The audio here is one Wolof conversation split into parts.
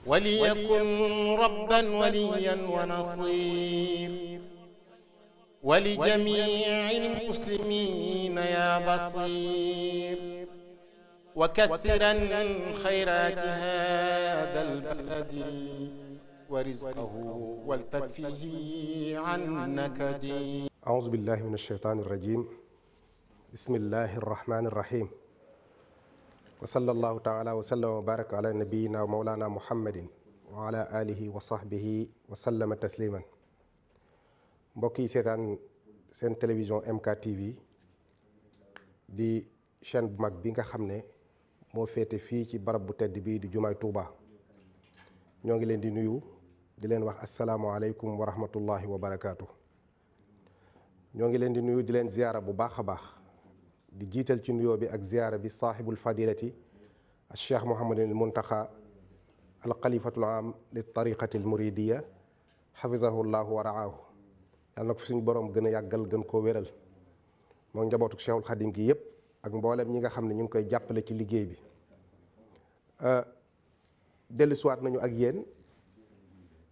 وليكن ربا وليا ونصير ولجميع المسلمين يا بصير وكثرا خيرات هذا البلد ورزقه ولتكفيه عن نكدي. أعوذ بالله من الشيطان الرجيم. بسم الله الرحمن الرحيم. وصلى الله تعالى وسلم وبارك على نبينا ومولانا محمد وعلى آله وصحبه وسلم تسليما. mbokk yi seetaan seen télévision MKTV di chaîne bu mag bi nga xam ne moo féete fii ci barab bu tedd bii di jumaay Touba. ñoo ngi leen di nuyu di leen wax asalaamualeykum wa rahmatullahi wa barakaatu. ñoo ngi leen di nuyu di leen ziyaara bu baax a baax di jiital ci nuyoo bi ak ziyaara bi saaxibul fadilati al cheikh Mouhamadul Muntaxa al xalifatul am li tariqati al muridiya xafizahu llahu wa raahu. yàlla na ko fi suñu borom gën a yàggal gën koo wéral moo njabootu cheikhul xadim gi yëpp ak mboolem ñi nga xam ne ñu ngi koy jàppale ci liggéey bi. dellusiwaat nañu ak yéen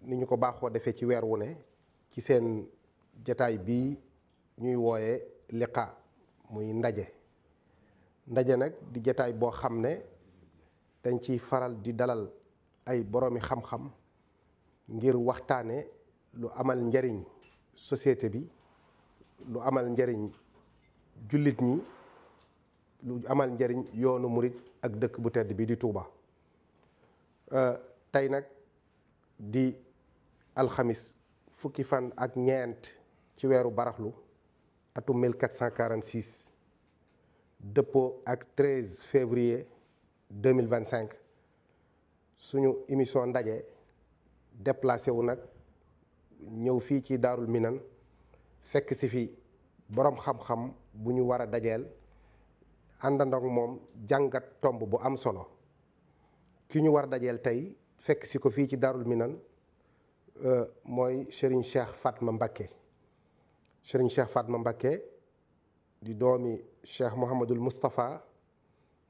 ni ñu ko baaxoo defee ci weer wu ne ci seen jataay bii ñuy wooye liqa muy ndaje nag di jataay boo xam ne dañ ciy faral di dalal ay boroomi xam-xam ngir waxtaane lu amal njariñ société bi, lu amal njariñ jullit ñi, lu amal njariñ yoonu murit ak dëkk bu tedd bi di Touba. tey nag di alxamis fukki fan ak ñeent ci weeru baraxlu atum 1446 dëppoo ak 13 février 2025 suñu émission ndaje déplacé wu nag ñëw fii ci Daarul Minan fekk si fi boroom xam-xam bu ñu war a dajeel àndandoo ak moom jàngat tomb bu am solo. ki ñu war a dajeel tey fekk si ko fii ci Daarul Minan mooy Serigne Cheikh Fatma Mbacké. Serigne Cheikh Fatma Mbacké di doomi Cheikh Mouhamadul Moustapha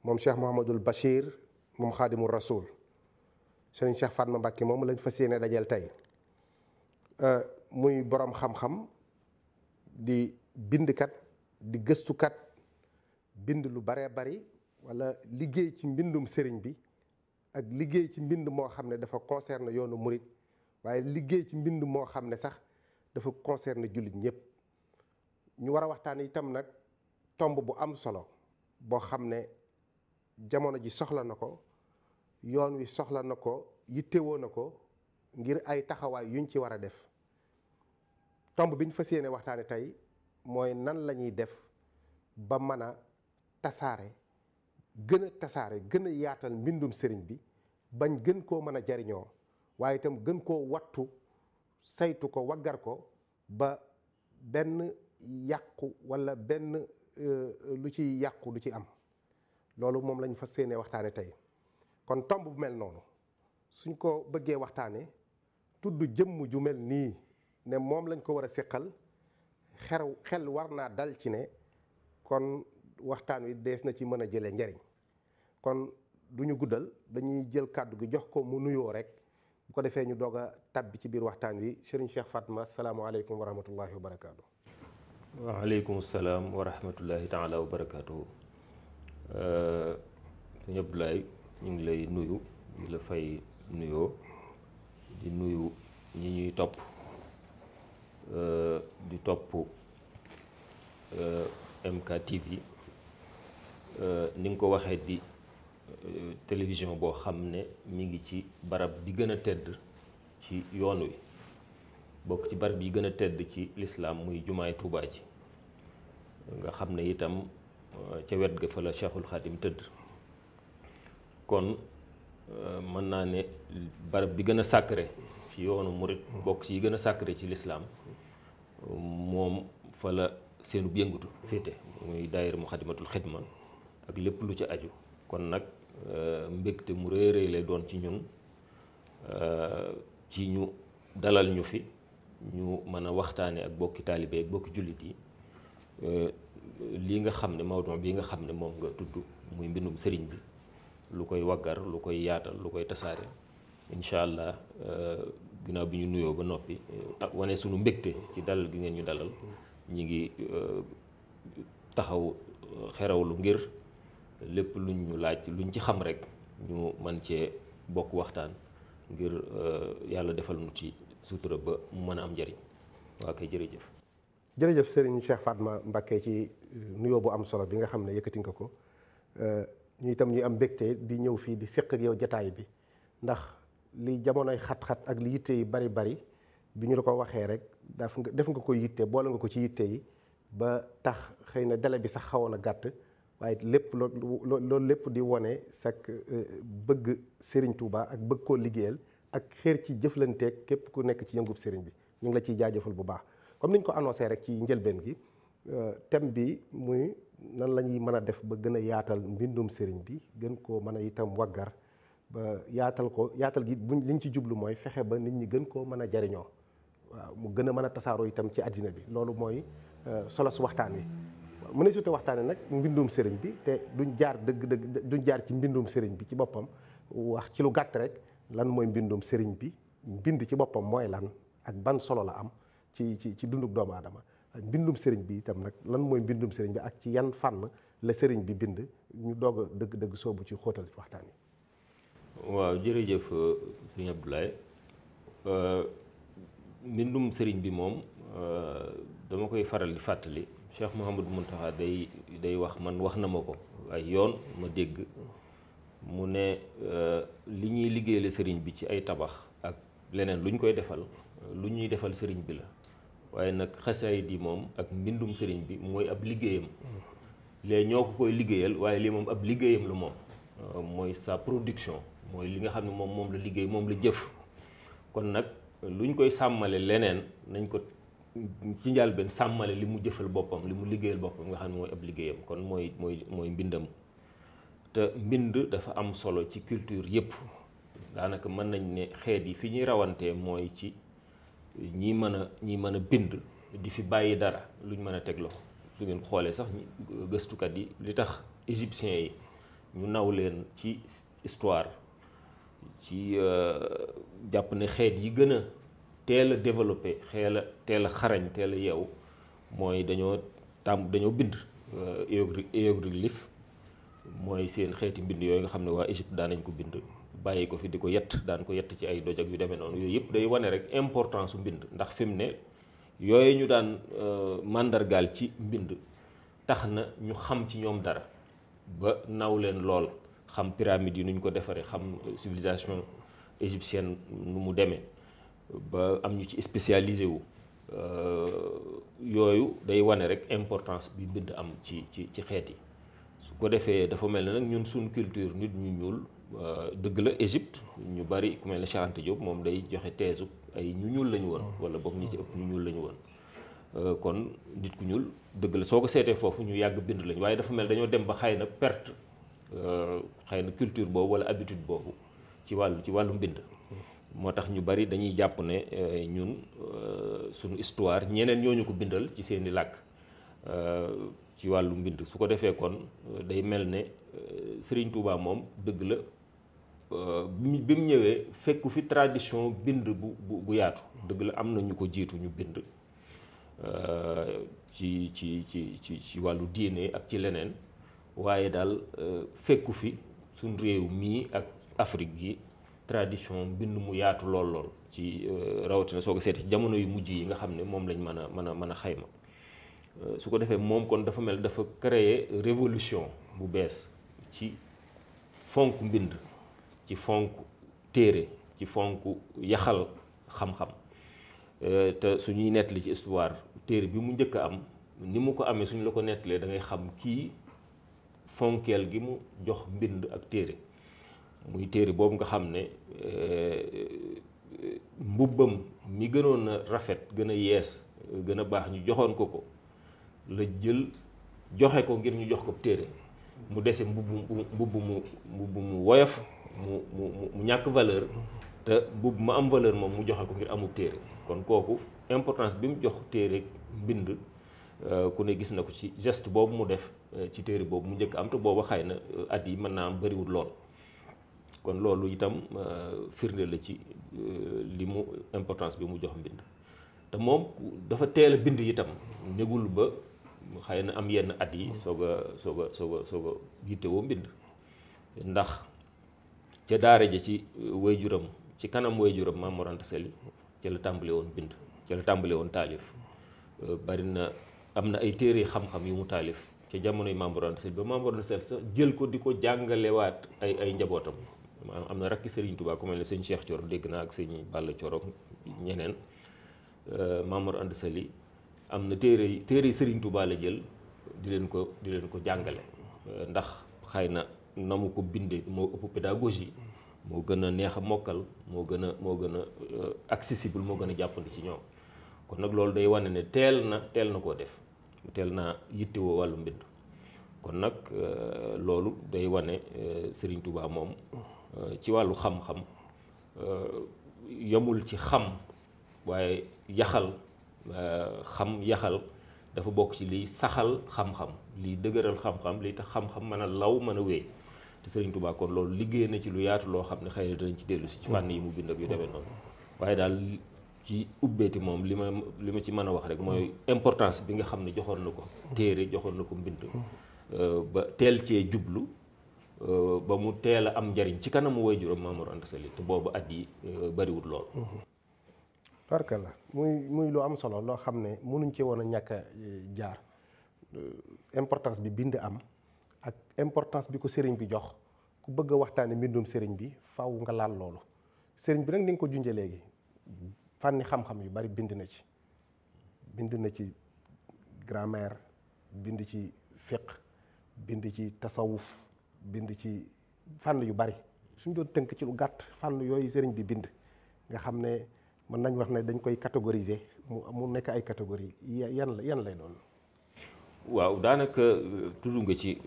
moom Cheikh Mouhamadul Bachir moom Xaadimul Rasul. Serigne Cheikh Fatma Mbacké moom lañ fas yéene dajeel tey muy boroom xam-xam di bindkat di gëstukat bind lu baree bari walla liggéey ci mbindum sëriñ bi. ak liggéey ci mbind moo xam ne dafa concerne yoonu murit waaye liggéey ci mbind moo xam ne sax dafa concerne jullit ñëpp. ñu war a waxtaan itam nag tomb bu am solo boo xam ne jamono ji soxla na ko yoon wi soxla na ko yittewoo na ko ngir ay taxawaay yuñ ci war a def. tomb bi ñu fas yéene waxtaane tey mooy nan la ñuy def ba mën a tasaare gën a yaatal mbindum sëriñ bi bañ gën koo mën a jariñoo waaye itam gën koo wattu saytu ko waggar ko ba benn yàqu walla benn lu ci yàqu du ci am. loolu moom lañ fas yéene waxtaane tey kon tomb bu mel noonu suñ ko bëggee waxtaane tudd jëmm ju mel nii ne moom lañ ko war a séqal xel war naa dal ci ne kon waxtaan wi dees na ci mën a jëlee njariñ. kon du ñu guddal dañuy jël kàddu gi jox ko mu nuyoo rek bu ko defee ñu doog a tàbbi ci biir waxtaan wi Serigne Cheikh Fatma asalaamaaleykum wa rahmatullahi wa barakaatu. waaleykum salaam wa rahmatullahi taala wa barakaatu. sëñ Abdoulaye ñu ngi lay nuyu di la fay nuyoo di nuyu ñi ñuy topp di topp MKTV ni nga ko waxee di télévision boo xam ne mi ngi ci barab bi gën a tedd ci yoon wi bokk ci barab yi gën a tedd ci lislaam muy jumaay Tuubaa ji nga xam ne itam ca wet ga fa la Cheikhul Xadim tëdd. kon mën naa ne barab bi gën a sacré ci yoonu murit bokk ci yi gën a sacré ci lislaam moom fa la seenub yëngutu féete muy daayira Muxaddamatul Xidma ak lépp lu ci aju. kon nag mbégte mu rëy rëy lay doon ci ñun ci ñu dalal ñu fi ñu mën a waxtaane ak bokki taalibe ak bokki jullit yi lii nga xam ne mawdu bi nga xam ne moom nga tudd muy mbindum sëriñ bi lu koy waggar lu koy yaatal lu koy tasaare incha allah ginnaaw bi ñu nuyoo ba noppi wane sunu mbégte ci dalal gi ngeen ñu dalal ñi ngi taxaw xerawlu ngir lépp luñ ñu laaj luñ ci xam rek ñu mën cee bokk waxtaan ngir yàlla defal nu ci sutura ba mu mën a am njariñ. waa kay jërëjëf. jërëjëf Serigne Cheikh Fatma Mbacké ci nuyoo bu am solo bi nga xam ne yëkkati nga ko ñu itam ñuy am mbégte di ñëw fii di seq ak yow jataay bi ndax li jamonoy xat-xat ak li yitte yi bari bi ñu la ko waxee rek def nga ko yitte boole nga ko ci yitte yi ba tax xëy na délai bi sax xawoon a gàtt waaye lépp loolu lépp di wone sak bëgg Serigne Touba ak bëgg koo liggéeyal ak xeer ci jëflanteeg képp ku nekk ci yëngub Serigne bi ñu ngi la ciy jaajëfal bu baax comme niñ ko annoncé rek ci njëlbeen gi thème bi muy nan la ñuy mën a def ba gën a yaatal mbindum Serigne bi gën koo mën a itam waggar ba yaatal gi buñ liñ ci jublu mooy fexe ba nit ñi gën koo mën a jariñoo waaw mu gën a mën a tasaaroo itam ci àddina bi loolu mooy solos waxtaan wi mu ne surtout waxtaane nag mbindum Serigne bi te duñ jaar ci mbindum Serigne bi ci boppam wax ci lu gàtt rek lan mooy mbindum Serigne bi mbind ci boppam mooy lan ak ban solo la am ci dunduk doomu aadama ak mbindum Serigne bi itam nag lan mooy mbindum Serigne bi ak ci yan fànn la Serigne bi bind ñu doog a dëgg-dëgg soobu ci xóotal ci waxtaan yi. waaw jërëjëf sëñ Abdoulaye mbindum Serigne bi moom dama koy faral di fàttali Cheikh Mouhamadou Mountakha day wax man wax na ma ko ay yoon ma dégg mu ne li ñuy liggéeyale Serigne bi ci ay tabax ak leneen lu ñu koy defal lu ñuy defal Serigne bi la waaye nag xasaayid yi moom ak mbindum Serigne bi mooy ab liggéeyam léegi ñoo ko koy liggéeyal waaye lii moom ab liggéeyam la moom mooy sa production mooy li nga xam ne moom la liggéey moom la jëf kon nag lu ñu koy sàmmale leneen nañ ko ci njëlbéen sàmmale li mu jëfal boppam li mu liggéeyal boppam nga xam ne mooy ab liggéeyam kon mooy mbindam te mbind dafa am solo ci culture yépp daanaka mën nañ ne xeet yi fi ñuy rawantee mooy ci ñi mën a bind di fi bàyyi dara luñ mën a teg loxo su ngeen xoolee sax gëstukat yi li tax égyptiens yi ñu naw leen ci histoire ci jàpp ne xeet yi gën a teel a développé teel a xarañ teel a yeew mooy dañoo bind hiéroglyphe mooy seen xeeti mbind yooyu nga xam ne waa Égypte daan nañ ko bind bàyyi ko fi di ko daan ko yett ci ay doj ak yu demee noonu yooyu yëpp day wane rek importance su mbind ndax fi mu ne yooyu ñu daan màndargaal ci mbind tax na ñu xam ci ñoom dara ba naw leen lool xam pyramide yi nuñ ko defaree xam civilisation égyptienne nu mu demee ba am ñu ci spécialisé wu yooyu day wane rek importance bi mbind am ci xeet yi su ko defee dafa mel ne nag ñun suñ culture nit ñu ñuul dëgg la Égypte ñu bari ku mel ne Cheikh Anta Diop moom day joxe teesu ay ñu ñuul lañu woon wala boog ñi ci ëpp ñu ñuul lañu woon kon nit ku ñuul dëgg la soo ko seetee foofu ñu yàgg bind lañ waaye dafa mel dañoo dem ba xëy na perte xëy na culture boobu wala habitude boobu ci wàllu mbind moo tax ñu bari dañuy jàpp ne ñun suñu histoire ñeneen ñoo ñu ko bindal ci seeni làkk ci wàllu mbind su ko defee kon day mel ne Serigne Touba moom dëgg la bi mu ñëwee fekku fi tradition bind bu yaatu dëgg la am na ñu ko jiitu ñu bind ci wàllu diine ak ci leneen waaye daal fekku fi suñ réew mii ak Afrique gi tradition bind mu yaatu lool ci rawatina soo ko seeti ci jamono yu mujj yi nga xam ne moom lañ mën a xayma su ko defee moom kon dafa mel dafa créer révolution bu bees ci fonk mbind ci fonk téere ci fonk yaxal xam-xam te suñuy nettali ci histoire téere bi mu njëkk a am ni mu ko amee suñu la ko nettalee da ngay xam kii fonkeel gi mu jox mbind ak téere muy téere boobu nga xam ne mbubbam mi gënoon a rafet gën a yees gën a baax ñu joxoon ko la jël joxe ko ngir ñu jox ko téere mu dese mbubb mu woyof mu ñàkk valeur te mbubb ma am valeur moom mu joxe ko ngir amub téere kon kooku importance bi mu jox téere mbind ku ne gis na ko ci geste boobu mu def ci téere boobu mu njëkk am te booba xëy na at yi mën naa am bariwul lool kon loolu itam firnde la ci li mu importance bi mu jox mbind. te moom dafa teel a bind itam négul ba xëy na am yenn at yi soog a yittewoo mbind, ndax ca daara ja ci waajuram ci kanam waajuram Maam Mor Anta Sali ca la tàmbale woon bind, ca la tàmbale woon taalif. bari na am na ay téere xam-xam yu mu taalif ca jamonoy Maam Mor Anta Sali ba Maam Mor Anta Sali sax jël ko di ko jàngalewaat ay njabootam. am na rakki Serigne Touba ku mel ne sëñ Cheikh Thioro dégg naa ak sëñ Balla Thioro ñeneen. Maam Mor Anta Sali am na téere Serigne Touba la jël di leen ko jàngale, ndax xëy na mu ko bindee moo ëpp pédagogie, moo gën a neex a mokkal, moo gën a accessible, moo gën a jàppandi ci ñoom. kon nag loolu day wane ne teel na koo def, teel naa yittewoo wàllu mbind. kon nag loolu day wane Serigne Touba moom ci wàllu xam-xam yamul ci xam, waaye yaxal dafa bokk ci liy saxal xam-xam, liy dëgëral xam-xam, liy tax xam-xam mën a law mën a wéy. te Serigne Touba kon loolu liggéey na ci lu yaatu loo xam ne xëy na danañ ci dellu si ci fànn yi mu bind ak yu demee noonu. waaye daal ci ubbeeti moom li ma ci mën a wax rek mooy importance bi nga xam ne joxoon na ko téere, joxoon na ko mbind, ba teel cee jublu, ba mu teel a am njariñ ci kanamu waajuram Maam Mor Anta Sali te boobu at yi bariwul lool. barka la muy lu am solo loo xam ne mënuñ ci woon a ñàkk a jaar. Importance bi bind am ak importance bi ko sëriñ bi jox, ku bëgg a waxtaane mbindum sëriñ bi faw nga laal loolu. sëriñ bi nag ni nga ko junjee léegi fànni xam-xam yu bari bind na ci grammaire, bind ci fiqh, bind ci tasawuf, bind ci fànn yu bari. suñ doon tënk ci lu gàtt fànn yooyu sëriñ bi bind nga xam ne mën nañ wax ne dañ koy catégoriser mu nekk ay catégorie yan lay doon. waaw daanaka tudd nga ci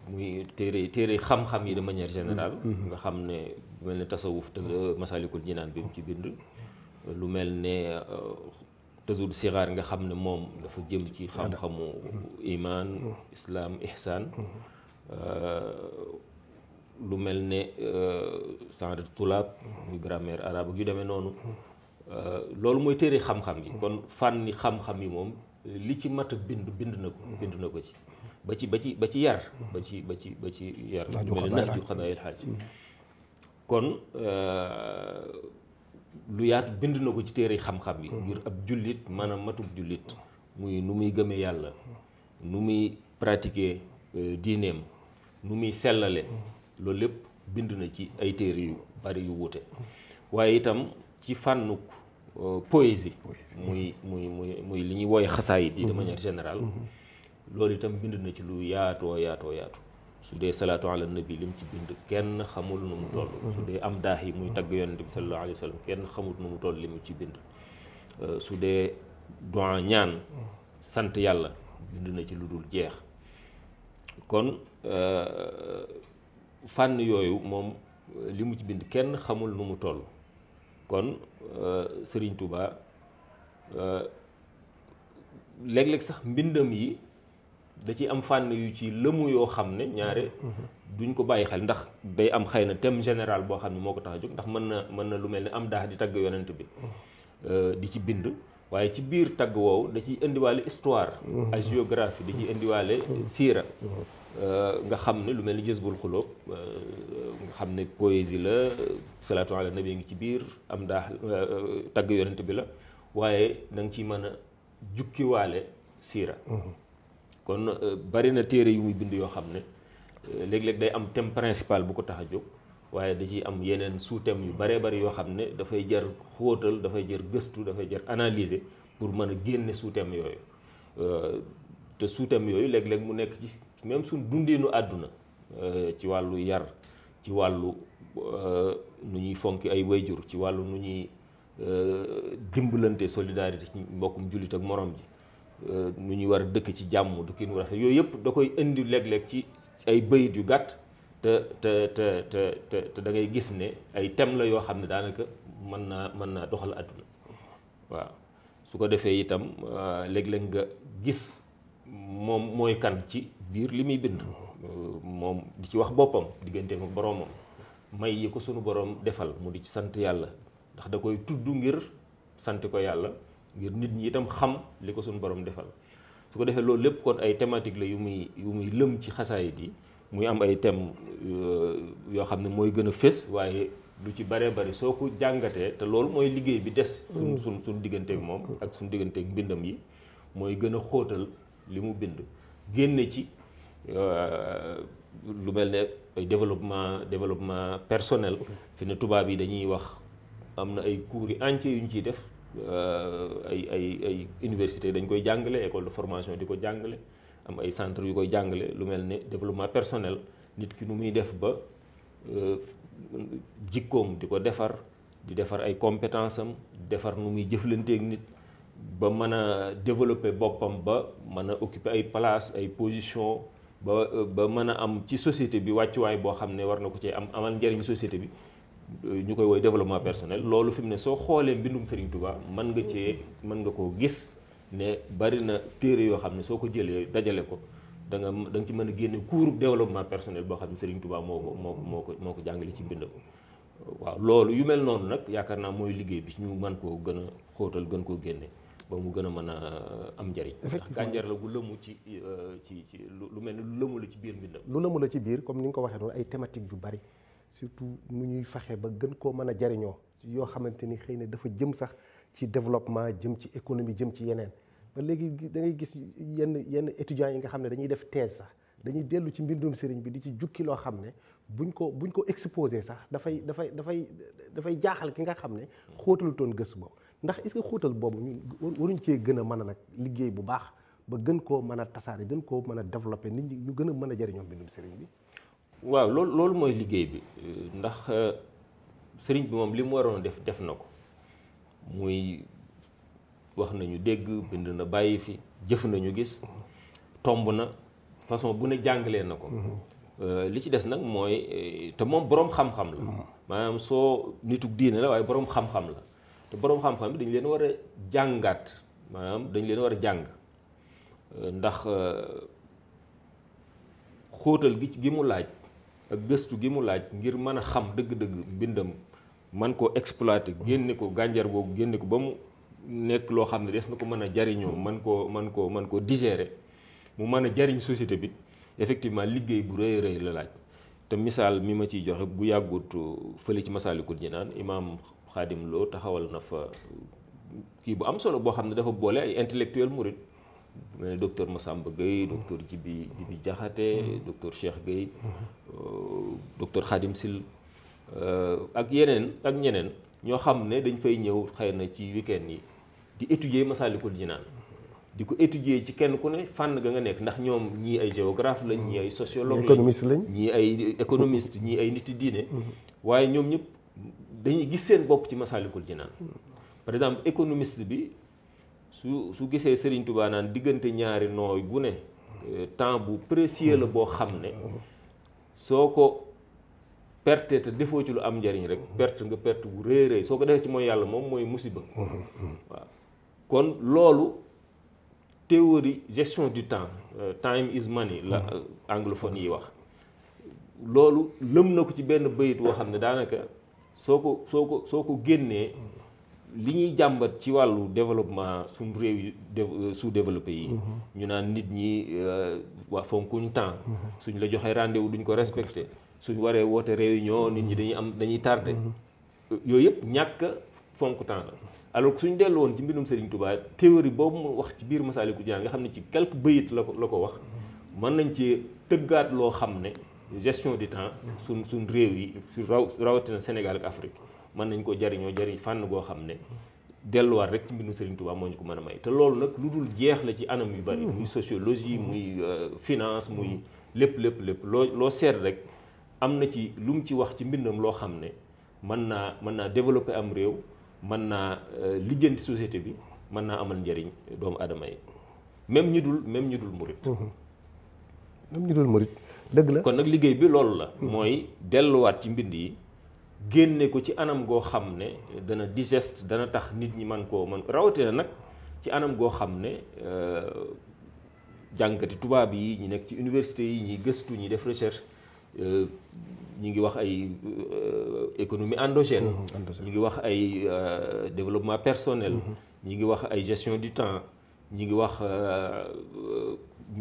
muy téere xam-xam yi de manière générale. nga xam ne lu mel ne tasawuf te Masalikul Jinaan bi mu ci bind, lu mel ne Tazawudu Sixaar nga xam ne moom dafa jëm ci xam-xamu iman, islam, ihsan. lu mel ne Saadatu Tulaab muy grammaire arabe yu demee noonu. loolu mooy téere xam-xam yi. kon fànni xam-xam yi moom li ci mat a bind na ko ci ba ci yar ba ci yar mel ne Nahju Qadaa'il Haaj. kon lu yaatu bind na ko ci téere xam-xam yi ngir ab jullit maanaam matub jullit muy nu muy gëmee yàlla, nu muy pratiquer diineem, nu muy sellale, loolu lépp bind na ci ay téere yu bari yu wuute. waaye itam ci fànnuk poésie muy li ñuy wooye xasaayid yi de manière générale, loolu itam bind na ci lu yaatoo yaatu. su dee salaatu ala nabi lim ci bind kenn xamul nu mu toll. su dee am daax yi muy tagg yonent bi sallallahu alayhi wa sallam kenn xamul nu mu toll li mu ci bind. su dee du'a ñaan sant yàlla bind na ci lu dul jeex. kon fànn yooyu moom li mu ci bind kenn xamul nu mu toll. kon Serigne Touba léeg-léeg sax mbindam yi da ci am fànn yu ci lëmu yoo xam ne ñaare duñ ko bàyyi xel, ndax day am xëy na thème général boo xam ne moo ko tax a jóg, ndax mën na lu mel ne am daax di tagg yonent bi di ci bind, waaye ci biir tagg woowu da ciy indiwaale histoire, agiographie, da ciy indiwaale siira. nga xam ne lu mel ni Jazbul Xuloob nga xam ne poésie la, salaatu ala nabi ngi ci biir, am daax tagg yonent bi la, waaye da nga ciy mën a jukkiwaale siira. kon bari na téere yu muy bind yoo xam ne léeg-léeg day am thème principal bu ko tax a jóg, waaye da ciy am yeneen sous-thème yu baree bari yoo xam ne dafay jar xóotal, dafay jar gëstu, dafay jar analyser pour mën a génne sous-thème yooyu. te sous-thème yooyu léeg-léeg mu nekk ci même suñ dundiinu àdduna, ci wàllu yar, ci wàllu nu ñuy fonki ay wayjur, ci wàllu nu ñuy dimbalante solidarité ci mbokkum jullit ak morom ji, nu ñuy war a dëkk ci jàmm, dëkkin wu rafet, yooyu yëpp da koy indi léeg-léeg ci ay bayit yu gàtt te da ngay gis ne ay thème la yoo xam ne daanaka mën naa doxal àdduna. waaw su ko defee itam léeg-léeg nga gis moom mooy kan ci biir li muy bind, moom di ci wax boppam digganteem ak boroomam, may yi ko sunu borom defal mu di ci sant yàlla ndax da koy tudd ngir sant ko yàlla ngir nit ñi itam xam li ko sunu borom defal su ko defee loolu lépp kon ay thématique la yu muy lëm ci xasaayit yi muy am ay thèmes yoo xam ne mooy gën a fés waaye lu ci baree bari soo ko jàngatee te loolu mooy liggéey bi des suñ digganteeg moom ak suñ digganteeg mbindam yi mooy gën a xóotal li mu bind génne ci lu mel ne ay développement personnel fi ne tubaab yi dañuy wax am na ay cours yi entiers yu ñu ciy def ay université dañ koy jàngale école de formation di ko jàngale am ay centre yu koy jàngale lu mel ne développement personnel nit ki nu muy def ba jikkoom di ko defar di defar ay compétence am defar nu muy jëflanteeg nit ba mën a développer boppam ba mën a occuper ay place ay position ba mën a am ci société bi wàccuwaay boo xam ne war na ko cee amal njëriñ société bi ñu koy woy développement personnel loolu fi mu ne soo xoolee mbindum Serigne Touba mën nga koo gis ne bari na téere yoo xam ne soo ko jëlee dajale ko da nga ci mën a génne cours développement personnel boo xam ne Serigne Touba moo ko jàngale ci mbindam waaw loolu yu mel noonu nag yaakaar naa mooy liggéey bi ñu mën koo gën a xóotal gën koo génne ba mu gën a mën a am njariñ ndax gànjar la gu lëmu ci lu mel ni lu lëmu la ci biir mbindam lu lëmu la ci biir comme ni nga ko waxee noonu ay thématique yu bari surtout nu ñuy fexe ba gën koo mën a jariñoo yoo xamante ni xëy na dafa jëm sax ci développement jëm ci économie jëm ci yeneen ba léegi da ngay gis yenn étudiants yi nga xam ne dañuy def thèse sax dañuy dellu ci mbindum sëriñ bi di ci jukki loo xam ne buñ ko exposé sax dafay jaaxal ki nga xam ne xóotalutoon gëstu boobu ndax est-ce que xóotal boobu ñu waruñ cee gën a mën a nag liggéey bu baax ba gën koo mën a tasaare gën koo mën a développé nit ñi ñu gën a mën a jariñoo mbindum sëriñ bi. waaw loolu mooy liggéey bi ndax sëriñ bi moom li mu waroon def na ko muy wax nañu dégg bind na bàyyi fi jëf nañu gis tomb na façon bu ne jàngalee na ko li ci des nag mooy te moom boroom xam-xam la maanaam soo nitug diine la waaye boroom xam-xam la te boroom xam-xam bi dañ leen war a jàngaat maanaam dañ leen war a jàng ndax xóotal gi mu laaj ak gëstu gi mu laaj ngir mën a xam dëgg-dëgg mbindam man koo exploiter génne ko gànjar googu génne ko ba mu nekk loo xam ne des na ko mën a jariñoo man koo digérer mu mën a jariñ société bi effectivement liggéey bu rëy rëy la laaj te misaal mi ma ciy joxe bu yàggut fële ci Masaalikul Jinaan imaam Xaadim Lo taxawal na fa kii bu am solo boo xam ne dafa boole ay intellectuel murid mel ne docteur Massamba Gueye docteur Jibi Jaxate docteur Cheikh Gueye docteur Khadim Sil ak yeneen ak ñeneen ñoo xam ne dañ fay ñëw xëy na ci week-end yi di étudier Masaalikul Jinaan di ko étudier ci kenn ku ne fànn ga nga nekk ndax ñoom ñii ay géographe lañ ñii ay sociologue lañ ñii ay économiste ñii ay nit diine waaye ñoom ñëpp dañuy gis seen bopp ci Masaalikul Jinaan par exemple économiste bi su gisee Serigne Touba naan diggante ñaari nooy bu ne temps bu précieux la boo xam ne soo ko perte te defoo ci lu am njariñ rek perte bu rëy rëy soo ko defee ci mooy yàlla moom mooy musiba waaw kon loolu théorie gestion du temps time is money la anglophone yi wax loolu lëm na ko ci benn bayit woo xam ne daanaka soo ko génnee li ñuy jàmbat ci wàllu développement suñ réew yi sous-développé yi ñu naan nit ñi waa fonkuñ temps suñ la joxee rendez-vous duñ ko respecté suñ waree woote réunion nit ñi dañuy tardé yooyu yëpp ñàkk fonk temps la alors que suñ dellu woon ci mbindum Serigne Touba théorie boobu mu wax ci biir Masaalikul Jinaan nga xam ne ci quelques bayit la ko wax mën nañ ci tëggaat loo xam ne gestion du temps suñ réew yi rawatina Sénégal ak Afrique mën nañ ko jariñ fànn goo xam ne delluwaat rek ci mbindum Serigne Touba moo ñu ko mën a may te loolu nag lu dul jeex la ci anam yu bari muy sociologie muy finance muy lépp loo seet rek am na ci lu mu ci wax ci mbindam loo xam ne mën naa développer am réew mën naa lijjanti société bi mën naa amal njëriñ doomu aadama yi même ñi dul murit même ñi dul murit dëgg la kon nag liggéey bi loolu la mooy delluwaat ci mbind yi génne ko ci anam goo xam ne dana digeste dana tax nit ñi man rawatina nag ci anam goo xam ne jàngkati tubaab yi ñi nekk ci université yi ñi gëstu ñi def recherche ñu ngi wax ay économie endogène. ñu ngi wax ay développement personnel. ñu ngi wax ay gestion du temps. ñu ngi wax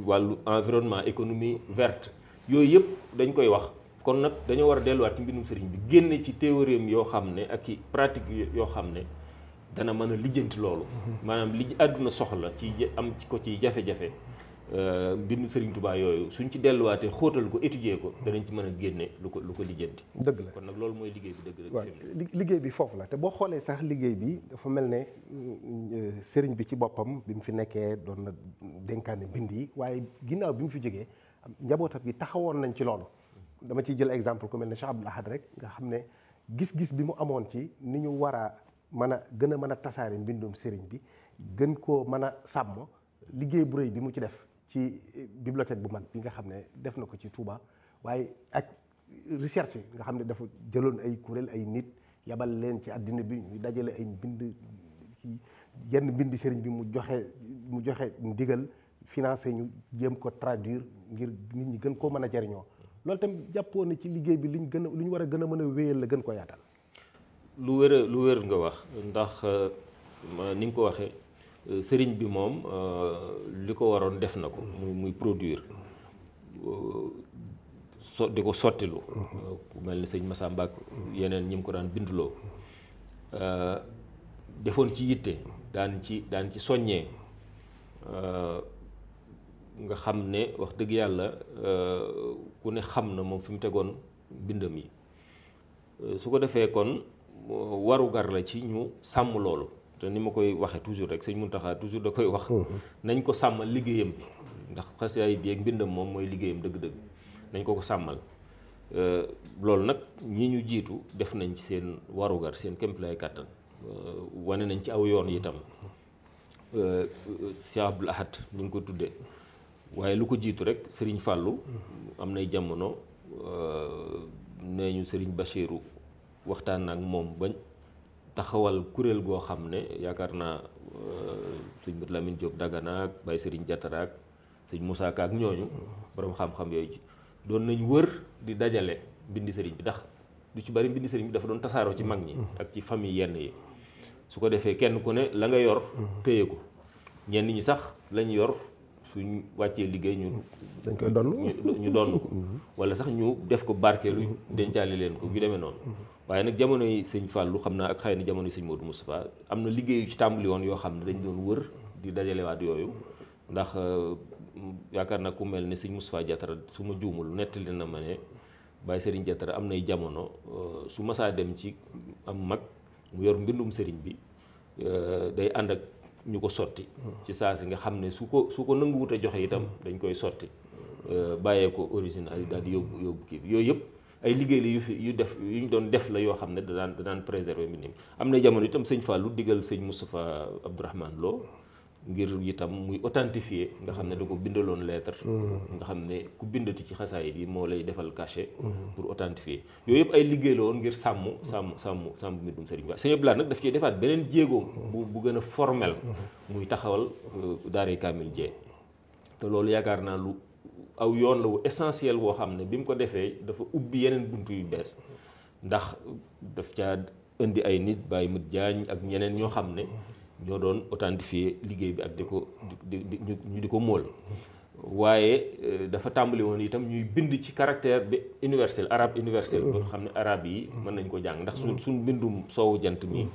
wàllu environnement économie verte yooyu yëpp dañ koy wax kon nag dañoo war a delluwaat ci mbindum sëriñ bi génne ci théorème yoo xam ne ak i pratique yoo xam ne dana mën a lijjanti loolu maanaam li àdduna soxla ci am ci ko ci jafe-jafe mbindu sëriñ Tuubaa yooyu suñ ci delluwaatee xóotal ko étudier ko danañ ci mën a génne lu ko lijjanti. dëgg la kon nag loolu mooy liggéey bi dëgg waaw liggéey bi foofu la te boo xoolee sax liggéey bi dafa mel ne sëriñ bi ci boppam bi mu fi nekkee doon na dénkaane mbind yi waaye ginnaaw bi mu fi jógee njabootam gi taxawoon nañ ci loolu. dama ciy jël exemple ku mel ne Cheikh Abdoul Ahad rek nga xam ne gis-gis bi mu amoon ci ni ñu war a mën a gën a mën a tasaare mbindum sëriñ bi gën koo mën a sàmm liggéey bu rëy bi mu ci def ci bibliothèque bu mag bi nga xam ne def na ko ci Touba waaye ak recherche nga xam ne dafa jëloon ay kuréel ay nit yabal leen ci àddina bi ñu dajale ay mbind yenn mbindi sëriñ bi mu joxe ndigal financé ñu jéem ko traduire ngir nit ñi gën koo mën a jariñoo loolu tam jàppoon na ci liggéey bi lu ñu war a gën a mën a wéyal la gën ko yaatal. lu wér nga wax ndax ni nga ko waxee sëriñ bi moom li ko waroon def na ko muy produire di ko sottilu ku mel ni sëñ Massamba ak yeneen ñi mu ko daan binduloo defoon ci yitte daan ci soññee nga xam ne wax dëgg yàlla ku ne xam na moom fi mu tegoon mbindam yi su ko defee kon warugar la ci ñu sàmm loolu te ni ma koy waxee toujours rek sëñ Muntaxa toujours da koy wax nañ ko sàmmal liggéeyam bi ndax xasaayid yi ak mbindam moom mooy liggéeyam dëgg-dëgg nañ ko sàmmal loolu nag ñi ñu jiitu def nañ ci seen warugar seen kéemtalaay kàttan wane nañ ci aw yoon itam Cheikh Abdoul Ahad ñu ngi ko tuddee waaye lu ko jiitu rek Serigne Fallou am nay jamono nee ñu Serigne Bachirou waxtaan ak moom bañ taxawal kuréel goo xam ne yaakaar naa sëñ Mat Lamine Diop Dagana ak Baye Serigne Diatara ak sëñ Moussa Ka ak ñooñu borom xam-xam yooyu doon nañ wër di dajale mbindi sëriñ bi ndax du ci bari mbindi sëriñ bi dafa doon tasaaroo ci mag ñi ak ci famille yenn yi su ko defee kenn ku ne la nga yor téye ko ñenn ñi sax lañ yor suñ wàccee liggéey dañ koy donn ñu donn ko wala sax ñu def ko barkeelu dencaale leen ko yu demee noonu waaye nag jamono yi sëñ Fallou xam naa ak xëy na jamono yi sëñ Modou Moustapha am na liggéey yu ci tàmbali woon yoo xam ne dañ doon wër di dajalewaat yooyu ndax yaakaar naa ku mel ne sëñ Moustapha Diatara su ma juumul nettali na ma ne Baye Serigne Diatara am nay jamono su masaa dem ci am mag mu yor mbindum sëriñ bi day ànd ak ñu ko sotti ci saa si nga xam ne su ko nanguwut a joxe itam dañ koy sotti bàyyee ko original yi daal di yóbbu kii bi yooyu yëpp ay liggéey la yu ñu doon def la yoo xam ne da daan préserver mbind mi am na jamono itam sëñ Fallou digal sëñ Moustapha Abdourahmane Lo ngir itam muy authentifier nga xam ne da ko bindaloon lettre nga xam ne ku bindati ci xasaayit yi moo lay defal cachet pour authentifier yooyu yëpp ay liggéey la woon ngir sàmm mbindum sëriñ bi sëñ Abdoulaye nag daf ciy defaat beneen jéego bu gën a formel muy taxawal daaray Kamil Jee te loolu yaakaar naa lu aw yoon la wu essentiel woo xam ne bi mu ko defee dafa ubbi yeneen buntu yu bees ndax daf caa indi ay nit Baye Mut Jaañ ak ñeneen ñoo xam ne ñoo doon authentifier liggéey bi ak di ko móol waaye dafa tàmbali woon itam ñuy bind ci caractère bi universel arabe universel ba xam ne arabe yi mën nañ ko jàng ndax suñ mbindum soowu jant mi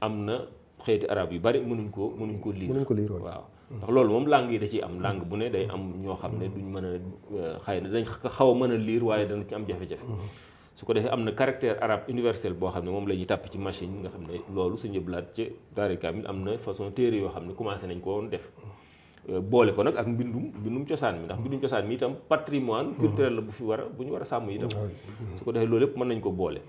am na xeeti arabe yu bari mënuñ ko liir waaw ndax loolu moom langue yi da ciy am langue bu ne day am ñoo xam ne duñ mën a xëy na dañ xaw a mën a liir waaye dana ci am jafe-jafe su ko defee am na caractère arabe universel boo xam ne moom la ñuy tàpp ci machine nga xam ne loolu Sëñ Abdou Lahad ci Daaray Kamil am na façon téere yoo xam ne commencé nañ ko woon def boole ko nag ak mbindum cosaan mi ndax mbindum cosaan mi itam patrimoine culturel la bu ñu war a sàmm itam su ko defee loolu yëpp mën nañ ko boole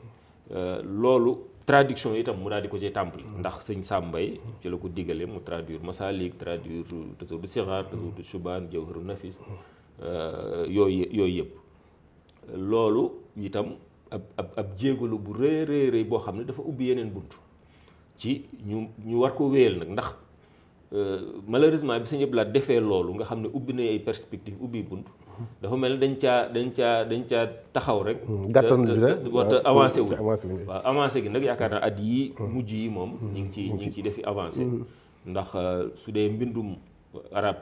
loolu traduction itam mu daal di ko ci tàmbali ndax sëñ Sàmbay ci la ko digale mu traduire Masalik traduire Tazawudu Sixaar Tazawudu Shubaan Jawharu Nafis yooyu yëpp loolu itam ab jéegalu bu rëy boo xam ne dafa ubbi yeneen bunt ci ñu war ko wéyal nag ndax malheureusement bi Sëñ Abdou Lahad defee loolu nga xam ne ubbi na ay perspective ubbi bunt dafa mel ne dañ caa taxaw rek. gàttan te avancé wu. waaw avancé gi nag yaakaar naa at yii mujj yi moom. ñu ngi ci defi avancé. ndax su dee mbindum arab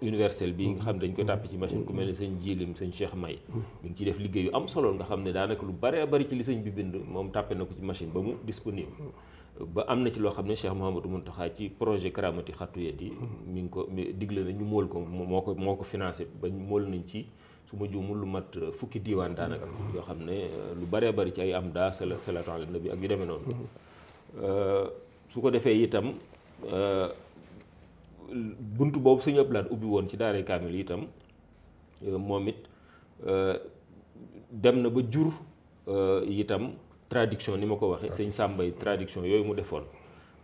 universel bi nga xam ne dañ ko tàppe ci machine ku mel ne sëñ Jilim sëñ Cheikh May mi ngi ciy def liggéey yu am solo nga xam ne daanaka lu bare bari ci li sëñ bi bind moom tàppe na ko ci machine ba mu disponible. ba am na ci loo xam ne Cheikh Mouhamadou Mountakha ci projet Karamati Xattu Yadi mi ngi ko digle na ñu móol ko moo ko financé ba móol nañ ci su ma juumul lu mat fukki diiwaan daanaka yoo xam ne lu baree bari ci ay am daa salaatu ala nabi ak yu demee noonu su ko defee itam buntu boobu sëñ Abdou Lahad ubbi woon ci daaray kaamil itam moom it dem na ba jur itam traduction ni ma ko waxee sëñ Sàmbay traduction yooyu mu defoon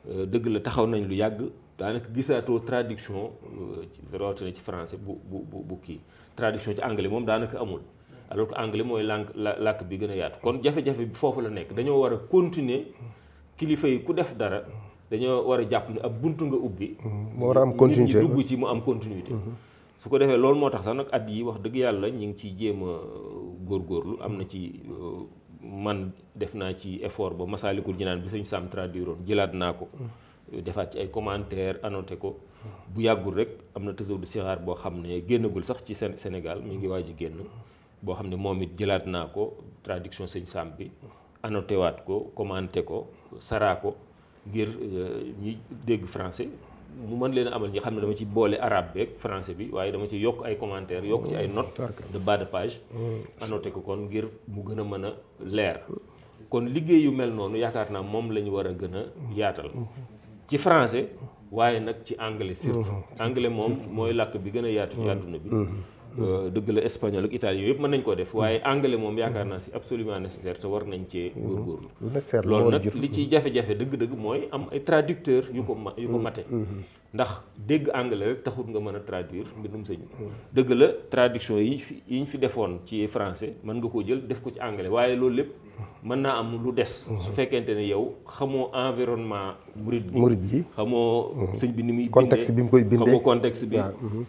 dëgg la taxaw nañ lu yàgg daanaka gisaatoo traduction rawatina ci français bu kii traduction ci anglais moom daanaka amul alors que anglais mooy làkk bi gën a yaatu kon jafe-jafe bi foofu la nekk dañoo war a continuer kilifa yi ku def dara dañoo war a jàpp ne ab buntu nga ubbi moo war a am continuité nit ñi dugg ci mu am continuité su ko defee loolu moo tax sax nag at yi wax dëgg yàlla ñu ngi ciy jéem a góorgóorlu am na ci man def naa ci effort ba Masaalikul Jinaan bi sëñ Sam traduiroon jëlaat naa ko defaat ci ay commentaires annoté ko bu yàggul rek am na Tazawudu Sixaar boo xam ne génnagul sax ci Sénégal mi ngi waaj a génn boo xam ne moom it jëlaat naa ko traduction sëñ Sam bi annoté waat ko commenté ko saraa ko ngir ñi dégg français mu mën leen amal ñi xam ne dama ci boole arabe beeg français bi waaye dama ci yokk ay commentaires yokk ci ay notes de bas de page annoté ko kon ngir mu gën a mën a leer kon liggéey yu mel noonu yaakaar naa moom la ñu war a gën a yaatal ci français waaye nag ci anglais surtout anglais moom mooy làkk bi gën a yaatu ci àdduna bi dëgg la espagnol ak italien yooyu yëpp mën nañ koo def waaye anglais moom yaakaar naa si absolument nécessaire te war nañ cee góorgóorlu loolu nag li ciy jafe-jafe dëgg-dëgg mooy am ay traducteur yu ko mate ndax dégg anglais rek taxut nga mën a traduire mbindum sëñ dëgg la traduction yi ñu fi defoon ci français mën nga koo jël def ko ci anglais waaye loolu lépp mën naa am lu des su fekkente ne yow xamoo environnement murid bi xamoo sëñ bi ni muy contexte bi mu koy bindee xamoo contexte bi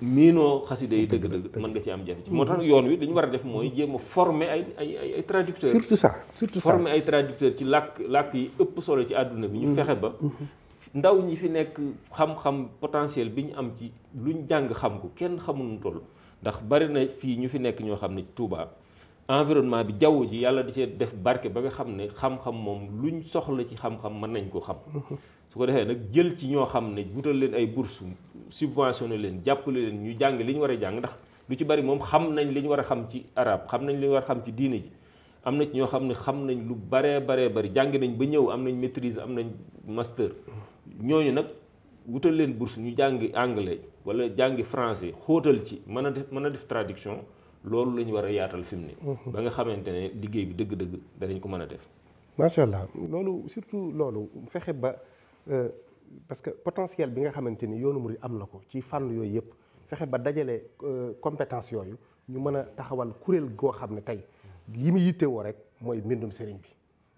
miinoo xaside yi dëgg-dëgg mën nga ci am jafe ci moo tax yoon wi li ñu war a def mooy jéem a former ay traducteurs surtout former ay traducteurs ci làkk yi ëpp solo ci àdduna bi ñu fexe ba ndaw ñi fi nekk xam-xam potentiel bi ñu am ci luñ jàng xam ko kenn xamul nu toll ndax bari na fii ñu fi nekk ñoo xam ne ci Touba environnement bi jaww ji yàlla di cee def barke ba nga xam ne xam-xam moom luñ soxla ci xam-xam mën nañ ko xam su ko defee nag jël ci ñoo xam ne wutal leen ay bourse subventionné leen jàppale leen ñu jàng li ñu war a jàng ndax lu ci bari moom xam nañ li ñu war a xam ci arab xam nañ li ñu war a xam ci diine ji am na ci ñoo xam ne xam nañ lu baree bari jàng nañ ba ñëw am nañ maîtrise am nañ master ñooñu nag wutal leen bourse ñu jàngi anglais wala jàngi français xóotal ci mën a def traduction loolu la ñu war a yaatal fi mu ne ba nga xamante ne liggéey bi dëgg-dëgg danañ ko mën a def macha allah loolu surtout loolu fexe ba parce que potentiel bi nga xamante ni yoonu murid am na ko ci fànn yooyu yëpp fexe ba dajale compétence yooyu ñu mën a taxawal kuréel goo xam ne tey li mu yittewoo rek mooy mbindum sëriñ bi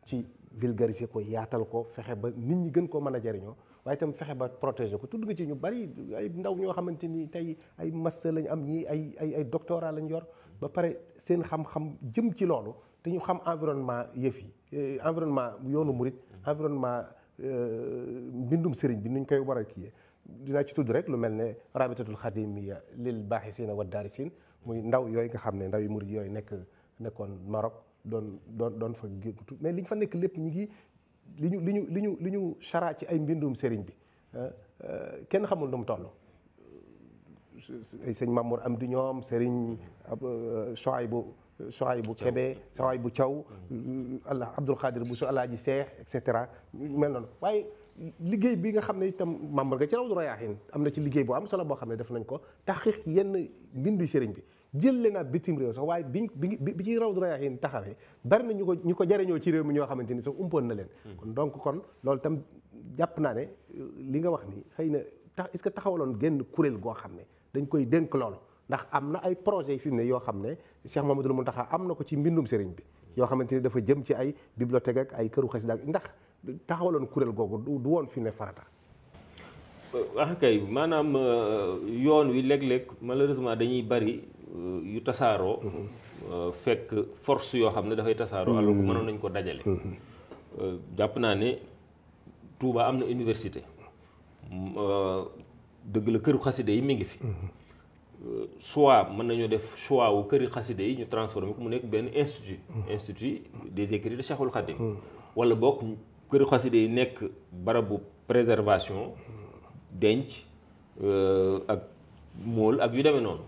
ci vulgariser ko yaatal ko fexe ba nit ñi gën koo mën a jariñoo waaye itam fexe ba protéger ko tudd nga ci ñu bari ay ndaw ñoo xamante ni tey ay master lañu am ñii ay doctorat lañ yor ba pare seen xam-xam jëm ci loolu te ñu xam environnement yëf yi environnement yoonu murit environnement mbindum sëriñ bi nuñ koy war a kiyee dinaa ci tudd rek lu mel ne rabitatul xadimiya lil baaxisina wa daarisin muy ndaw yooyu nga xam ne ndaw yu murit yooyu nekkoon Maroc doon fa géntu mais li ñu fa nekk lépp ñu ngi li ñu chara ci ay mbindum sëriñ bi kenn xamul nu mu toll ay sëñ Mamour am di ñoom sëriñ Sohaybu Kebe Sohaybu Thiaw Allah Abdul Xaadir bu su Alaaji Seex et cetera mel noonu waaye liggéey bi nga xam ne itam membre nga ci Rawdu Rayaahiin am na ci liggéey boo am solo boo xam ne def nañ ko taxqiq yenn mbindu sëriñ bi jël leen ak bitim réew sax waaye bi ci Rawdu Rayaahiin taxawee bari na ñu ko jariñoo ci réew mi ñoo xamante ni sax umpoon na leen kon loolu tam jàpp naa ne li nga wax ni xëy na est-ce que taxawaloon génn kuréel goo xam ne dañ koy dénk loolu ndax am na ay projets yi fi mu ne yoo xam ne Cheikh Mouhamadoul Mountakha am na ko ci mbindum sëriñ bi yoo xamante ni dafa jëm ci ay bibliothèque ak ay këru xasida ndax taxawaloon kuréel googu du woon fi mu ne farata wax kay maanaam yoon wi léeg-léeg malheureusement dañuy bari yu tasaaroo fekk force yoo xam ne dafay tasaaroo alors que mënoon nañ ko dajale jàpp naa ne Touba am na université dëgg la këru xaside yi mi ngi fi soit mën nañoo def choix wu këri xaside yi ñu transformé ko mu nekk benn institut des écrits de Cheikhul Khadim wala bokk këri xaside yi nekk barabu préservation denc ak móol ak yu demee noonu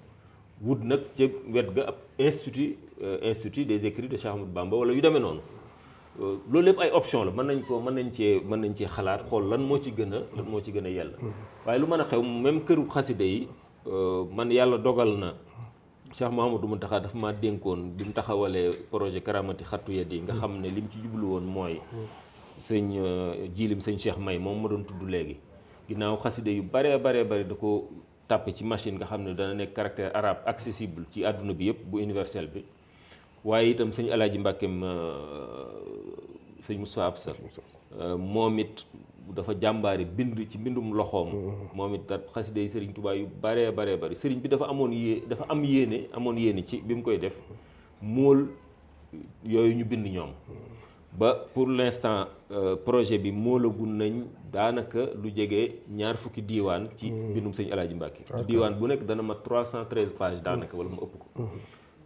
wut nag ca wet ga ab institut des écrits de Cheikh Ahmadou Bamba wala yu demee noonu loolu lépp ay option la mën nañ cee xalaat xool lan moo ci gën a yell waaye lu mën a xew même këru xaside yi man yàlla dogal na Cheikh Mouhamadou Mountakha dafa ma dénkoon bi mu taxawalee projet Karamati Xattu Yadi yi nga xam ne li mu ci jublu woon mooy sëñ jiilim sëñ Cheikh May moom ma doon tudd léegi ginnaaw xaside yu bare da ko tàppe ci machine nga xam ne dana nekk caractère arabe accessible ci àdduna bi yëpp bu universel bi waaye itam sëñ Alaaji Mbàkkeem sëñ Moustapha Absa moom it dafa jàmbaari bind ci mbindum loxoom moom it xaside yi sëriñ Tuubaa yu bare bari sëriñ bi dafa am yéene ci bi mu koy def móol yooyu ñu bind ñoom ba pour l'instant projet bi móolagun nañ daanaka lu jege 20 fukki diiwaan ci mbindum sëñ Alaaji Mbàkke diiwaan bu nekk dana mat 313 pages daanaka wala mu ëpp ko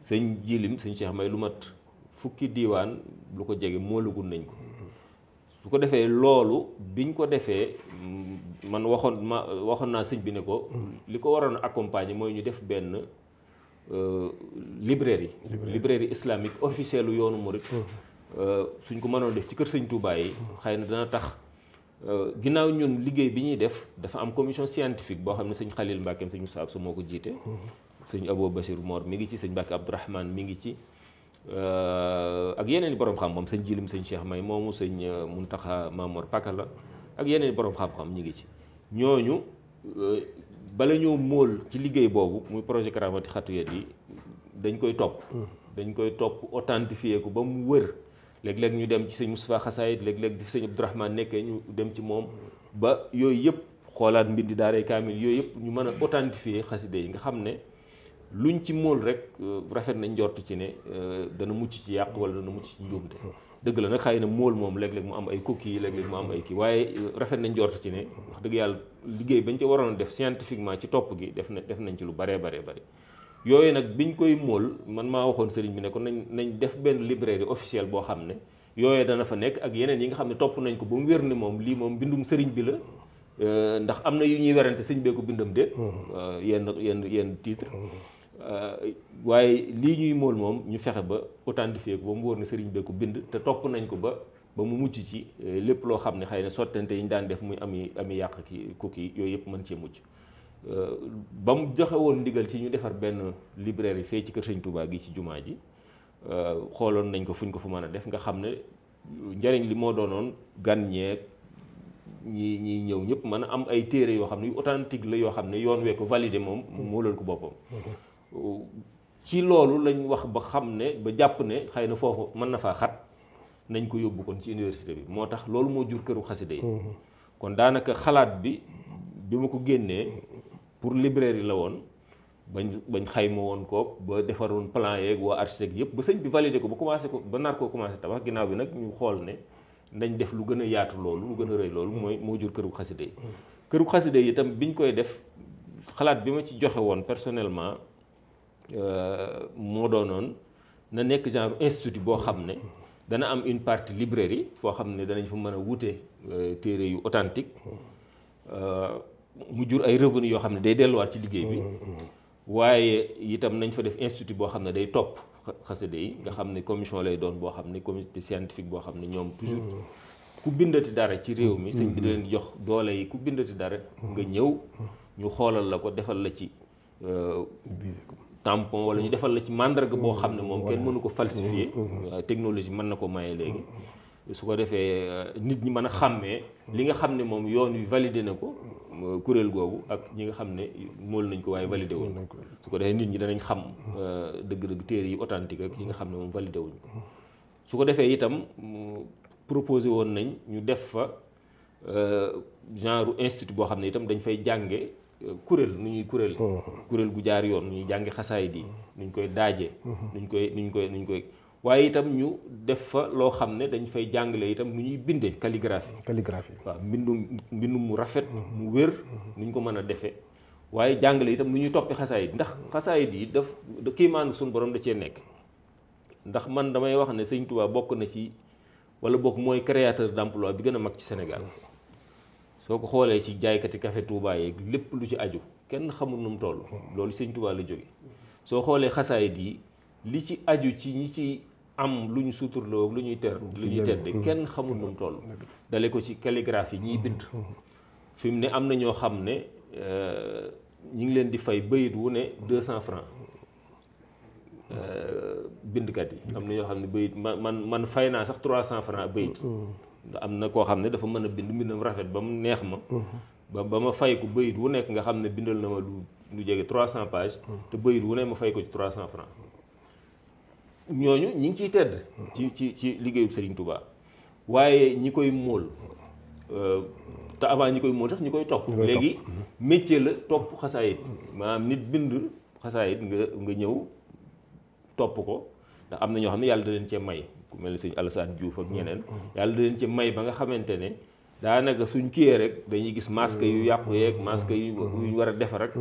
sëñ jilim sëñ Cheikh May lu mat fukki diiwaan lu ko jege móolagun nañ ko su ko defee loolu biñ ko defee man waxoon naa sëñ bi ne ko li ko waroon a accompagner mooy ñu def benn librairie islamique officielle u yoonu murit suñ ko mënoon def ci kër sëñ Touba yi xëy na dana tax ginnaaw ñun liggéey bi ñuy def dafa am commission scientifique boo xam ne sëñ Khalil Mbackeem sëñ Moussa Absa moo ko jiite sëñ Abou Bachir Mor mi ngi ci sëñ Mbacke Abdourahmane mi ngi ci ak yeneen i borom xam-xam sëñ Jilim sëñ Cheikh May moomu sëñ Muntaxa Mamor Pakala ak yeneen i borom xam-xam ñi ngi ci ñooñu bala ñoo móol ci liggéey boobu muy projet Karamati Xattu Yadi yi dañ koy topp authentifier ko ba mu wër léeg-léeg ñu dem ci sëñ Moustapha Xasaayid léeg-léeg bi sëñ Abdourahmane nekkee ñu dem ci moom ba yooyu yëpp xoolaat mbindi daaray kaamil yooyu yëpp ñu mën a authentifier xaside yi nga xam ne luñ ci móol rek rafet nañ njort ci ne dana mucc ci yàq wala dana mucc ci njuumte dëgg la nag xëy na móol moom léeg-léeg mu am ay coquilles léeg-léeg mu am ay kii waaye rafet nañ njort ci ne wax dëgg yàlla liggéey bañ ci waroon a def scientifiquement ci topp gi def nañ ci lu baree bari yooyu nag biñ koy móol man maa waxoon sëriñ bi ne ko nañ def benn librairie officielle boo xam ne yooyu dana fa nekk ak yeneen yi nga xam ne topp nañ ko ba mu wér ni moom lii moom bindum sëriñ bi la ndax am na yu ñuy werante sëñ bee ko bindam déet yenn titre waaye lii ñuy móol moom ñu fexe ba authentifier ko ba mu wóor ne sëriñ bee ko bind te topp nañ ko ba mu mucc ci lépp loo xam ne xëy na sottante yi ñu daan def muy ami yàq ki kooki yooyu yëpp mën cee mucc ba mu joxe woon ndigal ci ñu defar benn librairie fee ci kër sëñ Touba gi ci jumaa ji xooloon nañ ko fuñ ko fa mën a def nga xam ne njariñ li moo doonoon gan ñeeg ñi ñëw ñëpp mën a am ay téere yoo xam ne yu authentique la yoo xam ne yoon wee ko validé moom moo loolu ko boppam ci loolu lañ wax ba xam ne ba jàpp ne xëy na foofu mën na faa xat nañ ko yóbbu kon ci université bi moo tax loolu moo jur këru xaside yi kon daanaka xalaat bi ma ko génnee pour librairie la woon bañ xayma woon kook ba defaroon plan yeeg waa architecte yëpp ba sëñ bi validé ko ba commencé ko ba nar koo commencé tabax ginnaaw bi nag ñu xool ne nañ def lu gën a yaatu loolu lu gën a rëy loolu moo jur këru xaside yi këru xaside yi itam biñ koy def xalaat bi ma ci joxe woon personnellement moo doonoon na nekk genre institut boo xam ne dana am une partie librairie foo xam ne danañ fa mën a wute téere yu authentique mu jur ay revenu yoo xam ne day delluwaat ci liggéey bi waaye itam nañ fa def institut boo xam ne day topp xaside yi nga xam ne commission lay doon boo xam ne comité scientifique boo xam ne ñoom toujours ku bindati dara ci réew mi sëñ bi da leen jox doole yi ku bindati dara nga ñëw ñu xoolal la ko defal la ci tampon wala ñu defal la ci mandarga boo xam ne moom kenn mënu ko falsifier technologie mën na ko maye léegi su ko defee nit ñi mën a xàmmee li nga xam ne moom yoon wi validé na ko kuréel googu ak ñi nga xam ne mool nañ ko waaye validé wuñ ko su ko defee nit ñi danañ xam dëgg-dëgg téere yi authentique ak yi nga xam ne moom validé wuñ ko su ko defee itam proposé woon nañ ñu def fa genre institut boo xam ne itam dañ fay jànge kuréel nu ñuy kuréel gu jaar yoon nu ñuy jàngi xasaayid yi nu ñu koy daaje nuñ koy waaye itam ñu def fa loo xam ne dañ fay jàngale itam nu ñuy binde calligraphie waaw mbindum mu rafet mu wér nu ñu ko mën a defee waaye jàngale itam nu ñuy toppi xasaayid ndax xasaayid yi daf kiimaanu suñu borom da cee nekk ndax man damay wax ne Sëñ Tuubaa bokk na ci wala bokk mooy créateur d'emploi bi gën a mag ci Sénégal soo ko xoolee ci jaaykati café Touba yeeg lépp lu ci aju kenn xamul nu mu toll loolu Sëñ Tuubaa la jóge soo xoolee xasaayid yi li ci aju ci ñi ci am lu ñu suturloo lu ñuy tedde kenn xamul nu mu toll dale ko ci calligraphie ñiy bind fi mu ne am na ñoo xam ne ñi ngi leen di fay bayit wu ne 200 francs bindkat yi am na ñoo xam ne bayit man fay naa sax 300 francs bayit am na koo xam ne dafa mën a bind mbindam rafet ba mu neex ma ba ma fay ko bayit wu nekk nga xam ne bindal na ma lu jege 300 pages te bayit wu ne ma fay ko ci 300 francs ñooñu ñi ngi ciy tedd ci liggéeyub Serigne Touba waaye ñi koy móol te avant ñi koy móol sax ñi koy topp léegi métier la topp xasaayit maanaam nit bind xasaayit nga ñëw topp ko ndax am na ñoo xam ne yàlla da leen cee may ku mel ne sëñ Alassane Diouf ak ñeneen yàlla da leen cee may ba nga xamante ne daanaka suñ kiyee rek dañuy gis masque yu yàqu yeeg masque yu war a defar rek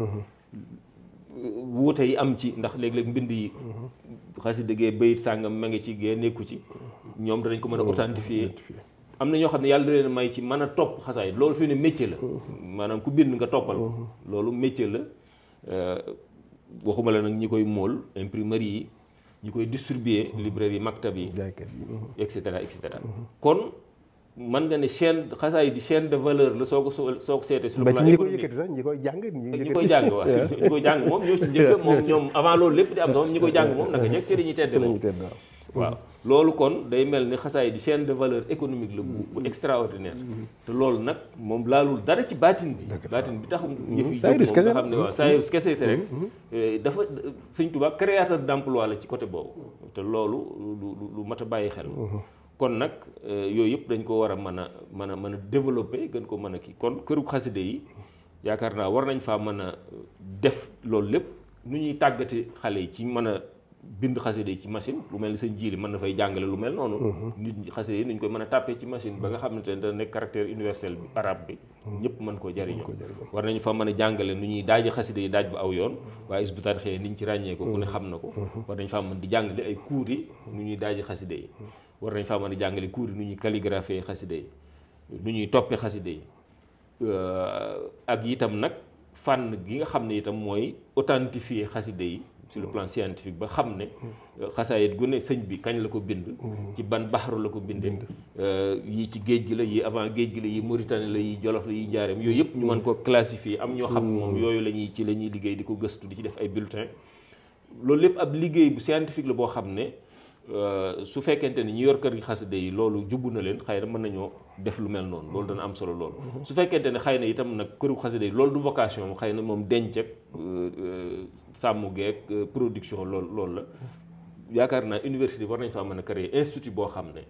wuute yi am ci ndax léeg-léeg mbind yi xasida gee bayit sàngam ma ngi ci gee nekku ci ñoom danañ ko mën a authentifier am na ñoo xam ne yàlla da leen may ci mën a topp xasaayit loolu fi ne métier la maanaam ku bind nga toppal ko loolu métier la waxuma la nag ñi koy móol imprimerie yi ñi koy distribuer librairie yi maktab yi et cetera kon man nga ne chaîne xasaayit di chaîne de valeur la soo ko seetee sur le plan économique ñi koy jàng ñi koy jàng waaw ñi koy jàng moom ñoo ci njëkk moom ñoom avant loolu lépp di am moom ñi koy jàng moom naka njëkk ci dañuy tedd moom waaw loolu kon day mel ni xasaayit di chaîne de valeur économique la bu extraordinaire te loolu nag moom laalul dara ci baatin bi tax yëf yi jóg moom nga xam ne waaw saayirus kese si rek dafa Sëñ Tuubaa créateur d'emploi la ci côté boobu te loolu lu mat a bàyyi xel kon nag yooyu yëpp dañ ko war a mën a développer gën ko mën a kii kon këru xaside yi yaakaar naa war nañ faa mën a def loolu lépp nu ñuy tàggati xale yi ci mën a bind xaside yi ci machine lu mel ni sëñ Jiili mën na fay jàngale lu mel noonu nit ñi xaside yi nuñ koy mën a tàppee ci machine ba nga xam ne da nekk caractère universel bi arabe bi ñëpp mën koo jariñoo war nañu fa mën a jàngale nu ñuy daaji xaside yi daaj bu aw yoon waaye Hizbut Tarqiyyah niñ ci ràññee ko ku ne xam na ko war nañ faa mën di jàngale ay cours yi nu ñuy daaji xaside yi war nañ faa mën a jàngale cours yi nu ñuy calligraphier xaside yi nu ñuy toppee xaside yi ak itam nag fànn gi nga xam ne itam mooy authentifier xaside yi sur le plan scientifique ba xam ne xasaayit gu ne sëñ bi kañ la ko bind ci ban baxaru la ko bindee yii ci géej gi la yii avant géej gi la yii Mauritanie la yii Jolof la yii Njaareem yooyu yëpp ñu mën ko classifier am ñoo xam ne moom yooyu la ñuy liggéey di ko gëstu di ci def ay bulletin loolu lépp ab liggéey bu scientifique la boo xam ne su fekkente ni ñu yor kër gi xasida yi loolu jubbu na leen xëy na mën nañoo def lu mel noonu loolu dana am solo loolu su fekkente ne xëy na itam nag këru xasida yi loolu du vocation xëy na moom denc ak sàmm geek production loolu la yaakaar naa université war nañ faa mën a créer institut boo xam ne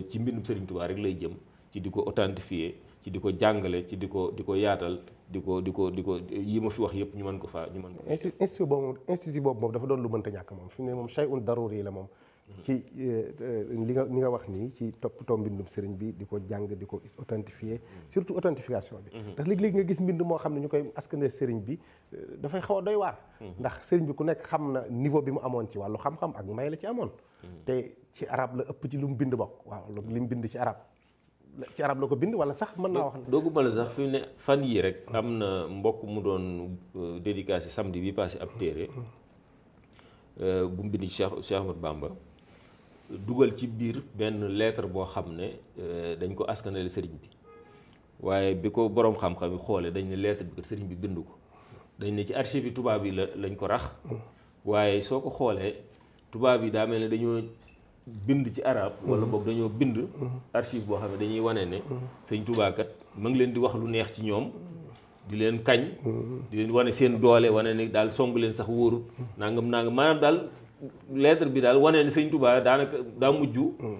ci mbindum Serigne Touba rek lay jëm ci di ko authentifier ci di ko jàngale ci di ko yaatal di ko yi ma fi wax yëpp ñu mën ko institut boobu moom dafa doon lu mënta ñàkk moom fi mu ne moom shay'un daruri la moom ci li nga wax nii ci toppatoo mbindum sëriñ bi di ko jàng di ko authentifier surtout authentification bi ndax léegi-léegi nga gis mbind moo xam ne ñu koy askanee sëriñ bi dafay xaw a doy waar ndax sëriñ bi ku nekk xam na niveau bi mu amoon ci wàllu xam-xam ak may la ci amoon te ci arab la ëpp ci lu mu bind bokk waaw li mu bind ci arab la ko bind wala sax mën naa wax doogu bala sax fi mu ne fan yii rek am na mbokk mu doon dédicacé samedi bi passé ab téere bu mu bind ci Cheikh Ahmadou Bamba dugal ci biir benn lettre boo xam ne dañ ko askanale sëriñ bi waaye bi ko boroom xam-xam yi xoolee dañ ne lettre bi kat sëriñ bi bind ko dañ ne ci archive yi tubaab yi lañ ko rax waaye soo ko xoolee tubaab yi daa mel ne dañoo bind ci arab wala boog dañoo bind archive boo xam ne dañuy wane ne sëñ Tuubaa kat ma ngi leen di wax lu neex ci ñoom di leen kañ di leen wane seen doole wane ne daal song leen sax wóorut nangam maanaam daal lettre bi daal wane ne sëñ Touba daanaka daa mujj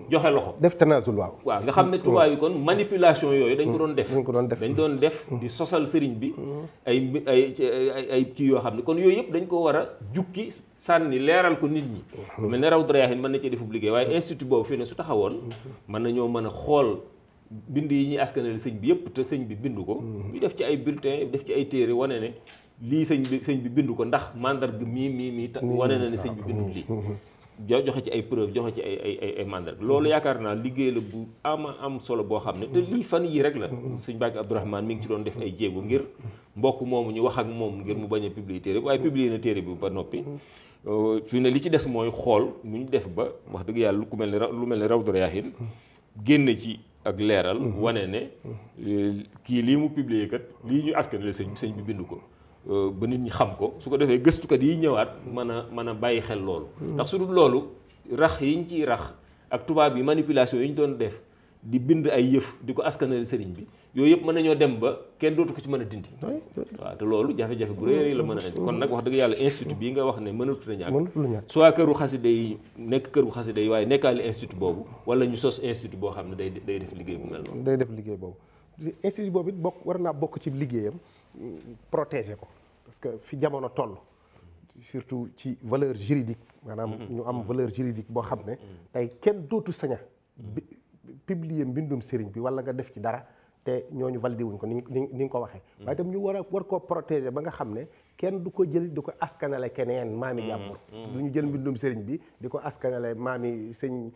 joxe loxo. def tanaasul waaw. waaw nga xam ne Touba yi kon manipulation yooyu dañ ko doon def. dañ doon def di sosal sëriñ bi ay kii yoo xam ne kon yooyu yëpp dañ ko war a jukki sànni leeral ko nit ñi. mel ne Rawdu Rayaahiin mën na cee defub liggéey waaye institut boobu fii ne su taxawoon mën nañoo mën a xool bind yi ñuy askanale sëñ bi yëpp te sëñ bi bindu ko. ñu def ci ay bulletin def ci ay téere wane ne lii sëñ bi bindu ko ndax mandarga mii wane na ne sëñ bi bindu lii. joxe ci ay preuve joxe ci ay mandarga loolu yaakaar naa liggéey la bu am solo boo xam ne te lii fan yii rek la. sëñ Mbàkke Abdourahmane mi ngi ci doon def ay jéego ngir mbokk moomu ñu wax ak moom ngir mu bañ a publier téere bi waaye publier na téere bi ba noppi. fi ne li ci des mooy xool nu ñu def ba wax dëgg yàlla lu mel ne Rawdu Rayaahiin génne ci ak leeral wane ne kii lii mu publier kat lii ñu askanale sëñ bi bindu ko ba nit ñi xam ko su ko defee gëstukat yi ñëwaat mën a bàyyi xel loolu ndax su dul loolu rax yiñ ciy rax ak tubaab yi manipulation yi ñu doon def di bind ay yëf di ko askanale sëriñ bi yooyu yëpp mën nañoo dem ba kenn dootu ko ci mën a dindi waaw te loolu jafe-jafe bu rëy la mën a indi kon nag wax dëgg yàlla institut bii nga wax ne mënatu la ñàkk soit këru xasida yi nekk këru xasida yi waaye nekkaale institut boobu wala ñu sos institut boo xam ne day def liggéey bu mel noonu. day def liggéey boobu institut boobu it war naa bokk ci liggéeyam protéger ko parce que fi jamono toll surtout ci valeur juridique maanaam ñu am valeur juridique boo xam ne tey kenn dootu saña publier mbindum sëriñ bi wala nga def ci dara te ñooñu validé wuñ ko ni nga ko waxee waaye itam ñu war koo protéger ba nga xam ne kenn du ko jël di ko askanale keneen maami jàmbur du ñu jël mbindum sëriñ bi di ko askanale maami sëñ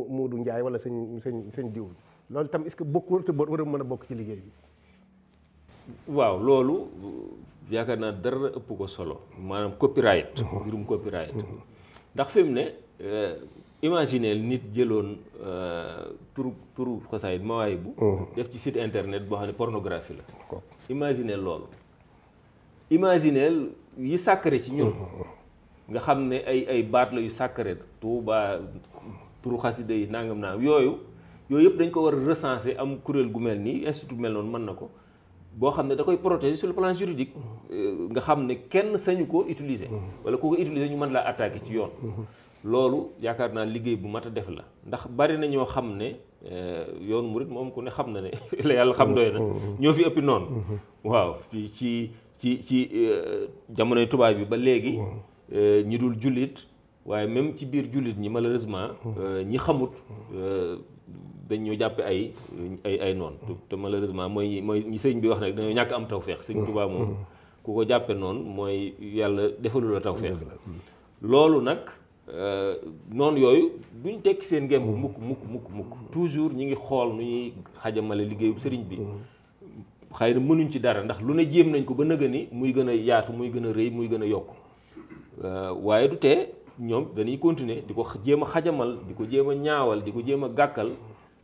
Muudu Njaay wala sëñ diw loolu itam est-ce que warut a mën a bokk ci liggéey bi. waaw loolu yaakaar naa dara ëpp ko solo maanaam copyright mbirum copyright ndax fi mu ne imagineel nit jëloon turu xasaayid Mawaahibu def ci site internet boo xam ne pornographie la imagineel loolu imagineel yi sàkkare ci ñun nga xam ne ay baat la yu sàkkare Tuuba turu xasida yi nangam yooyu yëpp dañ ko war a recenser am kuréel gu mel nii institut mel noonu mën na ko boo xam ne da koy protéger sur le plan juridique nga xam ne kenn sañu koo utiliser wala ku ko utiliser ñu mën laa attaquer ci yoon loolu yaakaar naa liggéey bu mat a def la ndax bari na ñoo xam ne yoon murit moom ku ne xam na ne la yàlla xam doy na ñoo fi ëppi noonu waaw ci jamonoy tubaab bi ba léegi ñi dul jullit waaye même ci biir jullit ñi malheureusement ñi xamut dañ ñoo jàppe ay noonu te malheureusement mooy ñi sëñ bi wax nag dañoo ñàkk am tawfeex sëñ Tuubaa moom ku ko jàppe noonu mooy yàlla defalu la tawfeex loolu nag noonu yooyu duñ tekki seen ngemb mukk toujours ñi ngi xool nu ñuy xajamale liggéeyu sëriñ bi xëy na mënuñ ci dara ndax lu ne jéem nañ ko ba nëga ni muy gën a yaatu muy gën a rëy muy gën a yokk waaye du tee ñoom dañuy continuer di ko jéem a xajamal di ko jéem a ñaawal di ko jéem a gàkkal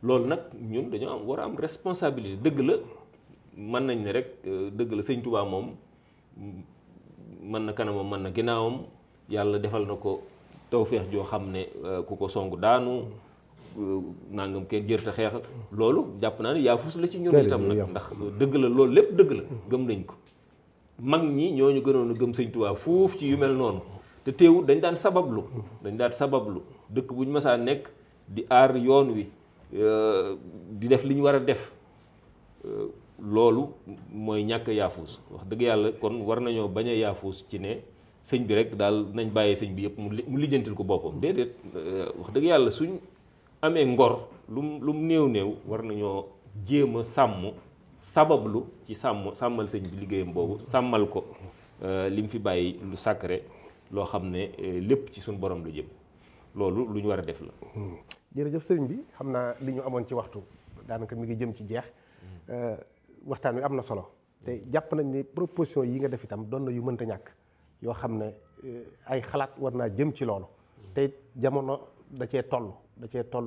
loolu nag ñun dañoo war a am responsabilité dëgg la mën nañ ne rek dëgg la sëñ Tuubaa moom mën na kanamam mën na ginnaawam yàlla defal na ko tawfeex joo xam ne ku ko song daanu nangam kenn jërta xeexal loolu jàpp naa ne yaa fus la ci ñun itam nag ndax dëgg la loolu lépp dëgg la gëm nañ ko mag ñi ñooñu gënoon a gëm sëñ Tuubaa fuuf ci yu mel noonu te teewul dañ daan sabablu dëkk bu ñu mësaa nekk di aar yoon wi di def li ñu war a def loolu mooy ñàkk yaafuus wax dëgg yàlla kon war nañoo bañ a yaafuus ci ne sëñ bi rek daal nañ bàyyee sëñ bi yëpp mu lijjantil ko boppam déedéet wax dëgg yàlla suñ amee ngor lu mu néew war nañoo jéem a sabablu ci sàmmal sëñ bi liggéeyam boobu sàmmal ko li mu fi bàyyi lu sacré loo xam ne lépp ci suñ borom lu jëm loolu lu ñu war a def la. jërëjëf sëriñ bi xam naa li ñu amoon ci waxtu daanaka mi ngi jëm ci jeex waxtaan wi am na solo te jàpp nañ ne proposition yi nga def itam doon na yu mënta ñàkk yoo xam ne ay xalaat war naa jëm ci loolu te jamono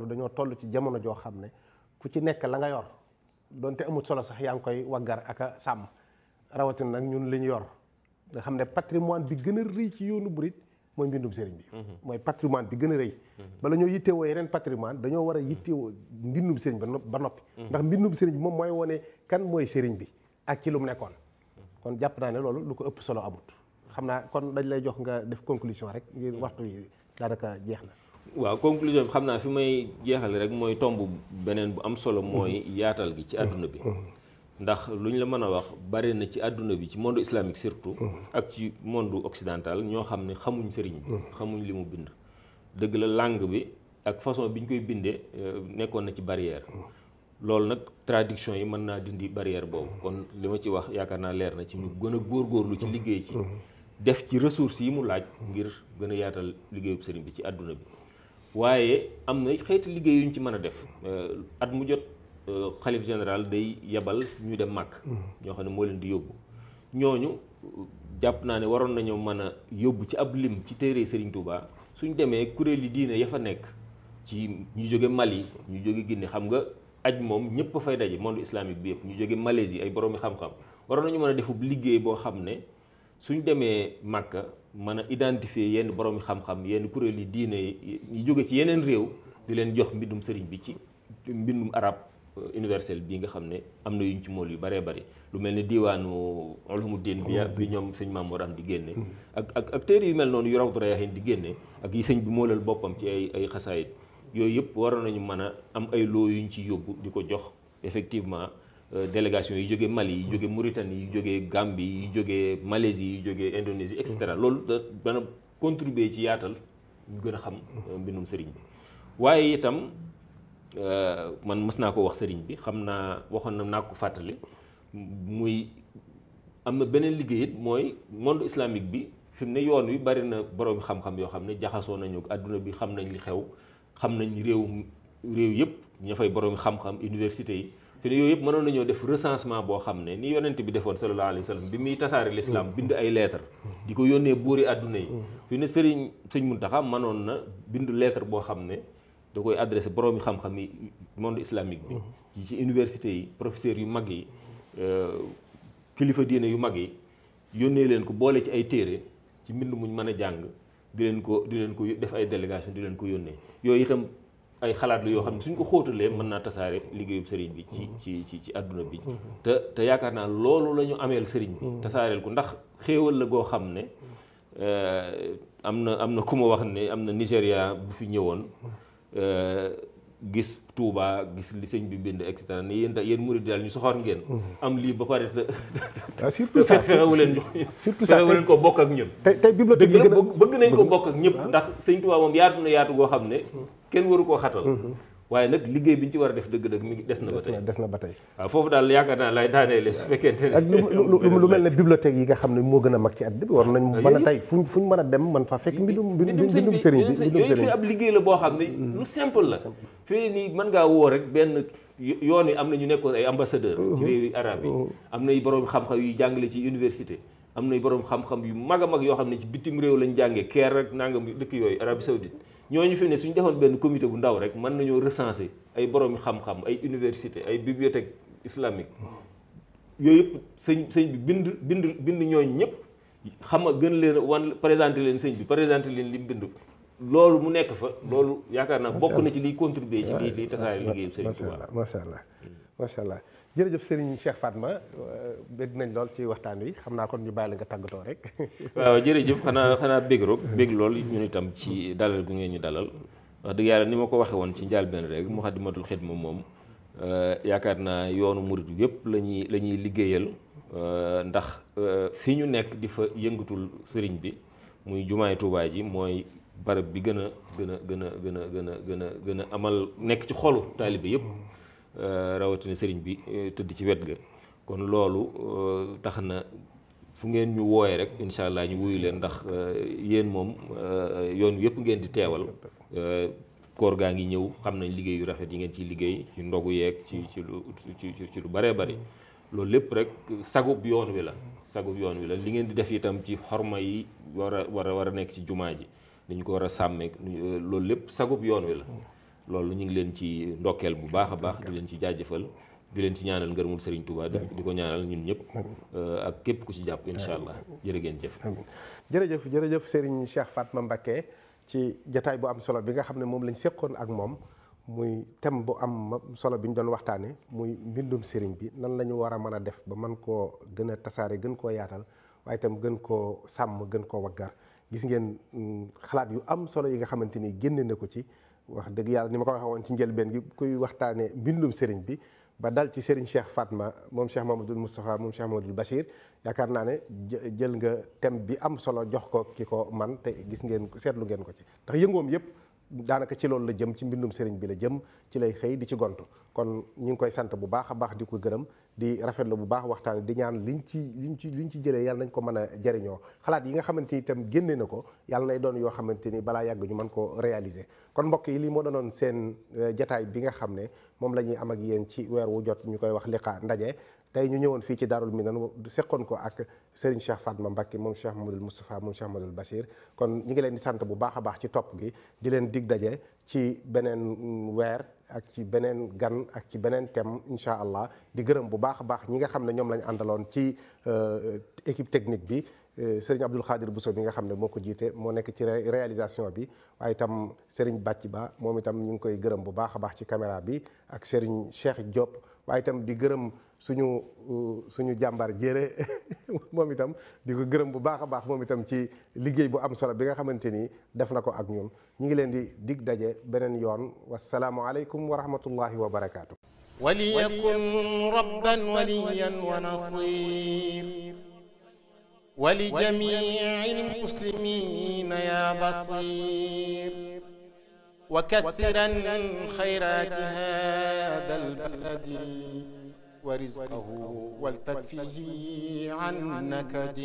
dañoo toll ci jamono joo xam ne ku ci nekk la nga yor donte amul solo sax yaa ngi koy waggar ak a sàmm rawatina nag ñun li ñu yor nga xam ne patrimoine bi gën a rëy ci yoonu murit mooy mbindum sëriñ bi mooy patrimoine bi gën a rëy bala ñoo yittewoo yeneen patrimoine dañoo war a yittewoo mbindum sëriñ ba noppi ndax mbindum sëriñ bi moom mooy wone kan mooy sëriñ bi ak ci lu mu nekkoon kon jàpp naa ne loolu lu ko ëpp solo amut xam naa kon dañ lay jox nga def conclusion rek ngir waxtu yi daanaka jeex na. waaw conclusion bi xam naa fi may jeexale rek mooy tomb beneen bu am solo mooy yaatal gi ci àdduna bi. ndax lu ñu la mën a wax bari na ci àdduna bi ci monde islamique surtout ak ci monde occidental ñoo xam ne xamuñ sëriñ bi xamuñ li mu bind. dëgg la langue bi ak façon bi ñu koy bindee nekkoon na ci barrière loolu nag traduction yi mën naa dindi barrière boobu kon li ma ci wax yaakaar naa leer na ci ñu gën a góorgóorlu ci liggéey ci def ci ressources yi mu laaj ngir gën a yaatal liggéeyub sëriñ bi ci àdduna bi waaye am na xeeti liggéey yu ñu ci mën a def at mu jot xalif général day yebal ñu dem màkk ñoo xam ne moo leen di yóbbu ñooñu jàpp naa ne waroon nañoo mën a yóbbu ci ab lim ci téere Serigne Touba suñ demee kuréeli diine ya fa nekk ci ñu jóge Mali ñu jóge Guinée xam nga aj moom ñëpp a fay daje monde islamique bi yëpp ñu jóge Malaisie ay boroomi xam-xam waroon nañu mën a defub liggéey boo xam ne suñ demee Màkka mën a identifier yenn boroomi xam-xam yenn kuréeli diine yi jóge ci yeneen réew di leen jox mbindum sëriñ bi ci mbindum arab universel bii nga xam ne am na yuñ ci mool yu bëree bëri lu mel ni diiwaanu Ulumuddin bi ñoom sëñ Mamour am di génne ak téere yu mel noonu yu Rawdu Rayaahiin di génne ak yi sëñ bi moolal boppam ci ay xasaayit yooyu yëpp waroon nañu mën a am ay loo yuñ ci yóbbu di ko jox effectivement délégation yi jógee Mali yi jógee Mauritanie yi jógee Gambie yi jógee Malaisie yi jógee Indonésie et cetera loolu dana contribuer ci yaatal ñu gën a xam mbindum sëriñ bi waaye itam man mës naa ko wax sëriñ bi xam naa waxoon naa ko fàttali muy am na beneen liggéey it mooy monde islamique bi fi mu ne yoon wi bari na borom xam-xam yoo xam ne jaxasoo nañu adduna bi xam nañ li xew xam nañ réew yëpp ña fay borom xam-xam université yi fi ne yooyu yëpp mënoon nañoo def recensement boo xam ne ni yonent bi defoon sallallahu alayhi wa sallam bi muy tasaare l'islam bind ay lettre di ko yónnee buuri adduna yi fi ne sëñ Muntaxa mënoon na bind lettre boo xam ne da koy adressé boroomi xam-xam yi monde islamique bi ci université yi professeurs yu mag yi kilifa diine yu mag yi yónnee leen ko boole ci ay téere ci mbind muñ mën a jàng di leen ko def ay délégation di leen ko yónnee yooyu itam ay xalaat la yoo xam ne suñ ko xóotalee mën naa tasaare liggéeyub sëriñ bi ci àdduna bi te yaakaar naa loolu la ñu ameel sëriñ bi tasaareel ko ndax xéewal la goo xam ne am na ku ma wax ne am na Nigéria bu fi ñëwoon gis Touba gis li sëñ bi bind et cetera ne yéen murid daal ñu soxor ngeen am lii ba pare te fexewu leen ko bokk ak ñun tey bibliothèque yi bëgg nañ ko bokk ak ñëpp ndax sëñ Touba moom yaatu na yaatu goo xam ne kenn waru koo xatal waaye nag liggéey bi ñu ci war a def dëgg-dëgg mi ngi des na ba tey waaw foofu daal yaakaar naa lay daaneele su fekkente ne ak lu mel ne bibliothèque yi nga xam ne moo gën a mag ci àddina bi war nañ mën a tey fuñ mën a dem man fa fekk mbindum sëriñ bi yooyu fi ab liggéey la boo xam ne lu simple la fii nii mën ngaa woo rek benn yoon wi am na ñu nekkoon ay ambassadeur ci réewi arab yi am nay borom xam-xam yu jàngale ci université am nay borom xam-xam yu mag a mag yoo xam ne ci bitim réew lañ jàngee Caire rek nangam dëkk yooyu Arabie Saoudite ñooñu fi ne suñu defoon benn comité bu ndaw rek mën nañoo recenser ay borom xam-xam ay université ay bibliothèque islamique yooyu yëpp sëñ bi bind ñooñu ñëpp xam nga gën leen wan présenter leen sëñ bi présenter leen li mu bind loolu mu nekk fa loolu yaakaar naa bokk na ci liy contribuer ci liy tasaare liggéeyu sëriñ Tuubaa macha allah jërëjëf Serigne Cheikh Fatma bégg nañ lool ci waxtaan wi xam naa kon ñu bàyyi la nga tàggatoo rek. waaw jërëjëf xanaa bég lool ñun itam ci dalal gu ngeen ñu dalal wax dëgg yàlla ni ma ko waxee woon ci njëlbéen rek Moukhaddamatoul Khidma moom yaakaar naa yoonu murid yëpp la ñuy liggéeyal ndax fi ñu nekk di fa yëngatul sëriñ bi muy jumaay Tuubaa ji mooy barab bi gën a amal nekk ci xolu taalibe yëpp. rawatina sëriñ bi tëdd ci wet ga kon loolu tax na fu ngeen ñu wooyee rek incha allah ñu wuyu leen ndax yéen moom yoon yëpp ngeen di teewal koor gaa ngi ñëw xam nañ liggéey yu rafet yi ngeen ciy liggéey ci ndogu yeeg ci lu baree bari loolu lépp rek sagub yoon wi la li ngeen di def itam ci xorma yi war a nekk ci jumaa ji dañ ko war a sàmmee loolu lépp sagub yoon wi la loolu ñu ngi leen ci ndokkeel bu baax a baax di leen ci jaajëfal di leen ci ñaanal ngërëmul Serigne Touba di ko ñaanal ñun ñëpp ak képp ku ci jàpp incha allah jërë ngeen jëf. jërëjëf Serigne Cheikh Fatma Mbacké ci jataay bu am solo bi nga xam ne moom lañ seqoon ak moom muy thème bu am solo bi ñu doon waxtaanee muy mbindum Serigne bi nan la ñu war a mën a def ba mën koo gën a tasaare gën koo yaatal waaye itam gën koo sàmm gën koo waggar. gis ngeen xalaat yu am solo yi nga xamante ni génne na ko ci wax dëgg yàlla ni ma ko waxee woon ci njëlbeen gi kuy waxtaane mbindum sëriñ bi ba dal ci Serigne Cheikh Fatma moom Cheikh Mamadou Moustapha moom Cheikh Mamadou Bachir yaakaar naa ne jël nga thème bi am solo jox ko ki ko man te gis ngeen seetlu ngeen ko ci ndax yëngoom yëpp daanaka ci loolu la jëm ci mbindum sëriñ bi la jëm ci lay xëy di ci gontu kon ñu ngi koy sant bu baax a baax di ko gërëm di rafetlu bu baax waxtaan di ñaan liñ ci jëlee yàlla nañ ko mën a jariñoo xalaat yi nga xamante ni itam génne na ko yàlla nay doon yoo xamante ni balaa yàgg ñu mën ko réaliser kon mbokk yi lii moo doonoon seen jataay bi nga xam ne moom la ñuy am ak yéen ci weer wu jot ñu koy wax liqa ndaje tey ñu ñëwoon fii ci Daarul Minan seqoon ko ak Serigne Cheikh Fatma Mbacké moom Cheikh Mamadou Moustapha moom Cheikh Mamadou Bachir kon ñu ngi leen di sant bu baax a baax ci topp gi di leen dig daje ci beneen weer ak ci beneen gan ak ci beneen thème incha allah di gërëm bu baax a baax ñi nga xam ne ñoom lañ àndaloon ci équipe technique bi Serigne Abdoul Khadir Bousso bi nga xam ne moo ko jiite moo nekk ci réalisation bi waaye itam Serigne Bàcci Ba moom itam ñu ngi koy gërëm bu baax a baax ci caméra bi ak Serigne Cheikh Diop waaye itam di gërëm suñu jàmbaar jëre moom itam di ko gërëm bu baax a baax moom itam ci liggéey bu am solo bi nga xamante ni def na ko ak ñun ñu ngi leen di dig daje beneen yoon wasalaamu aleykum wa rahmatullahi wa barakaatu. وليكن ربا وليا ونصير ولجميع المسلمين يا بصير وكثرا خيرات هذا البلد ورزقه ولتكفيه عن نكد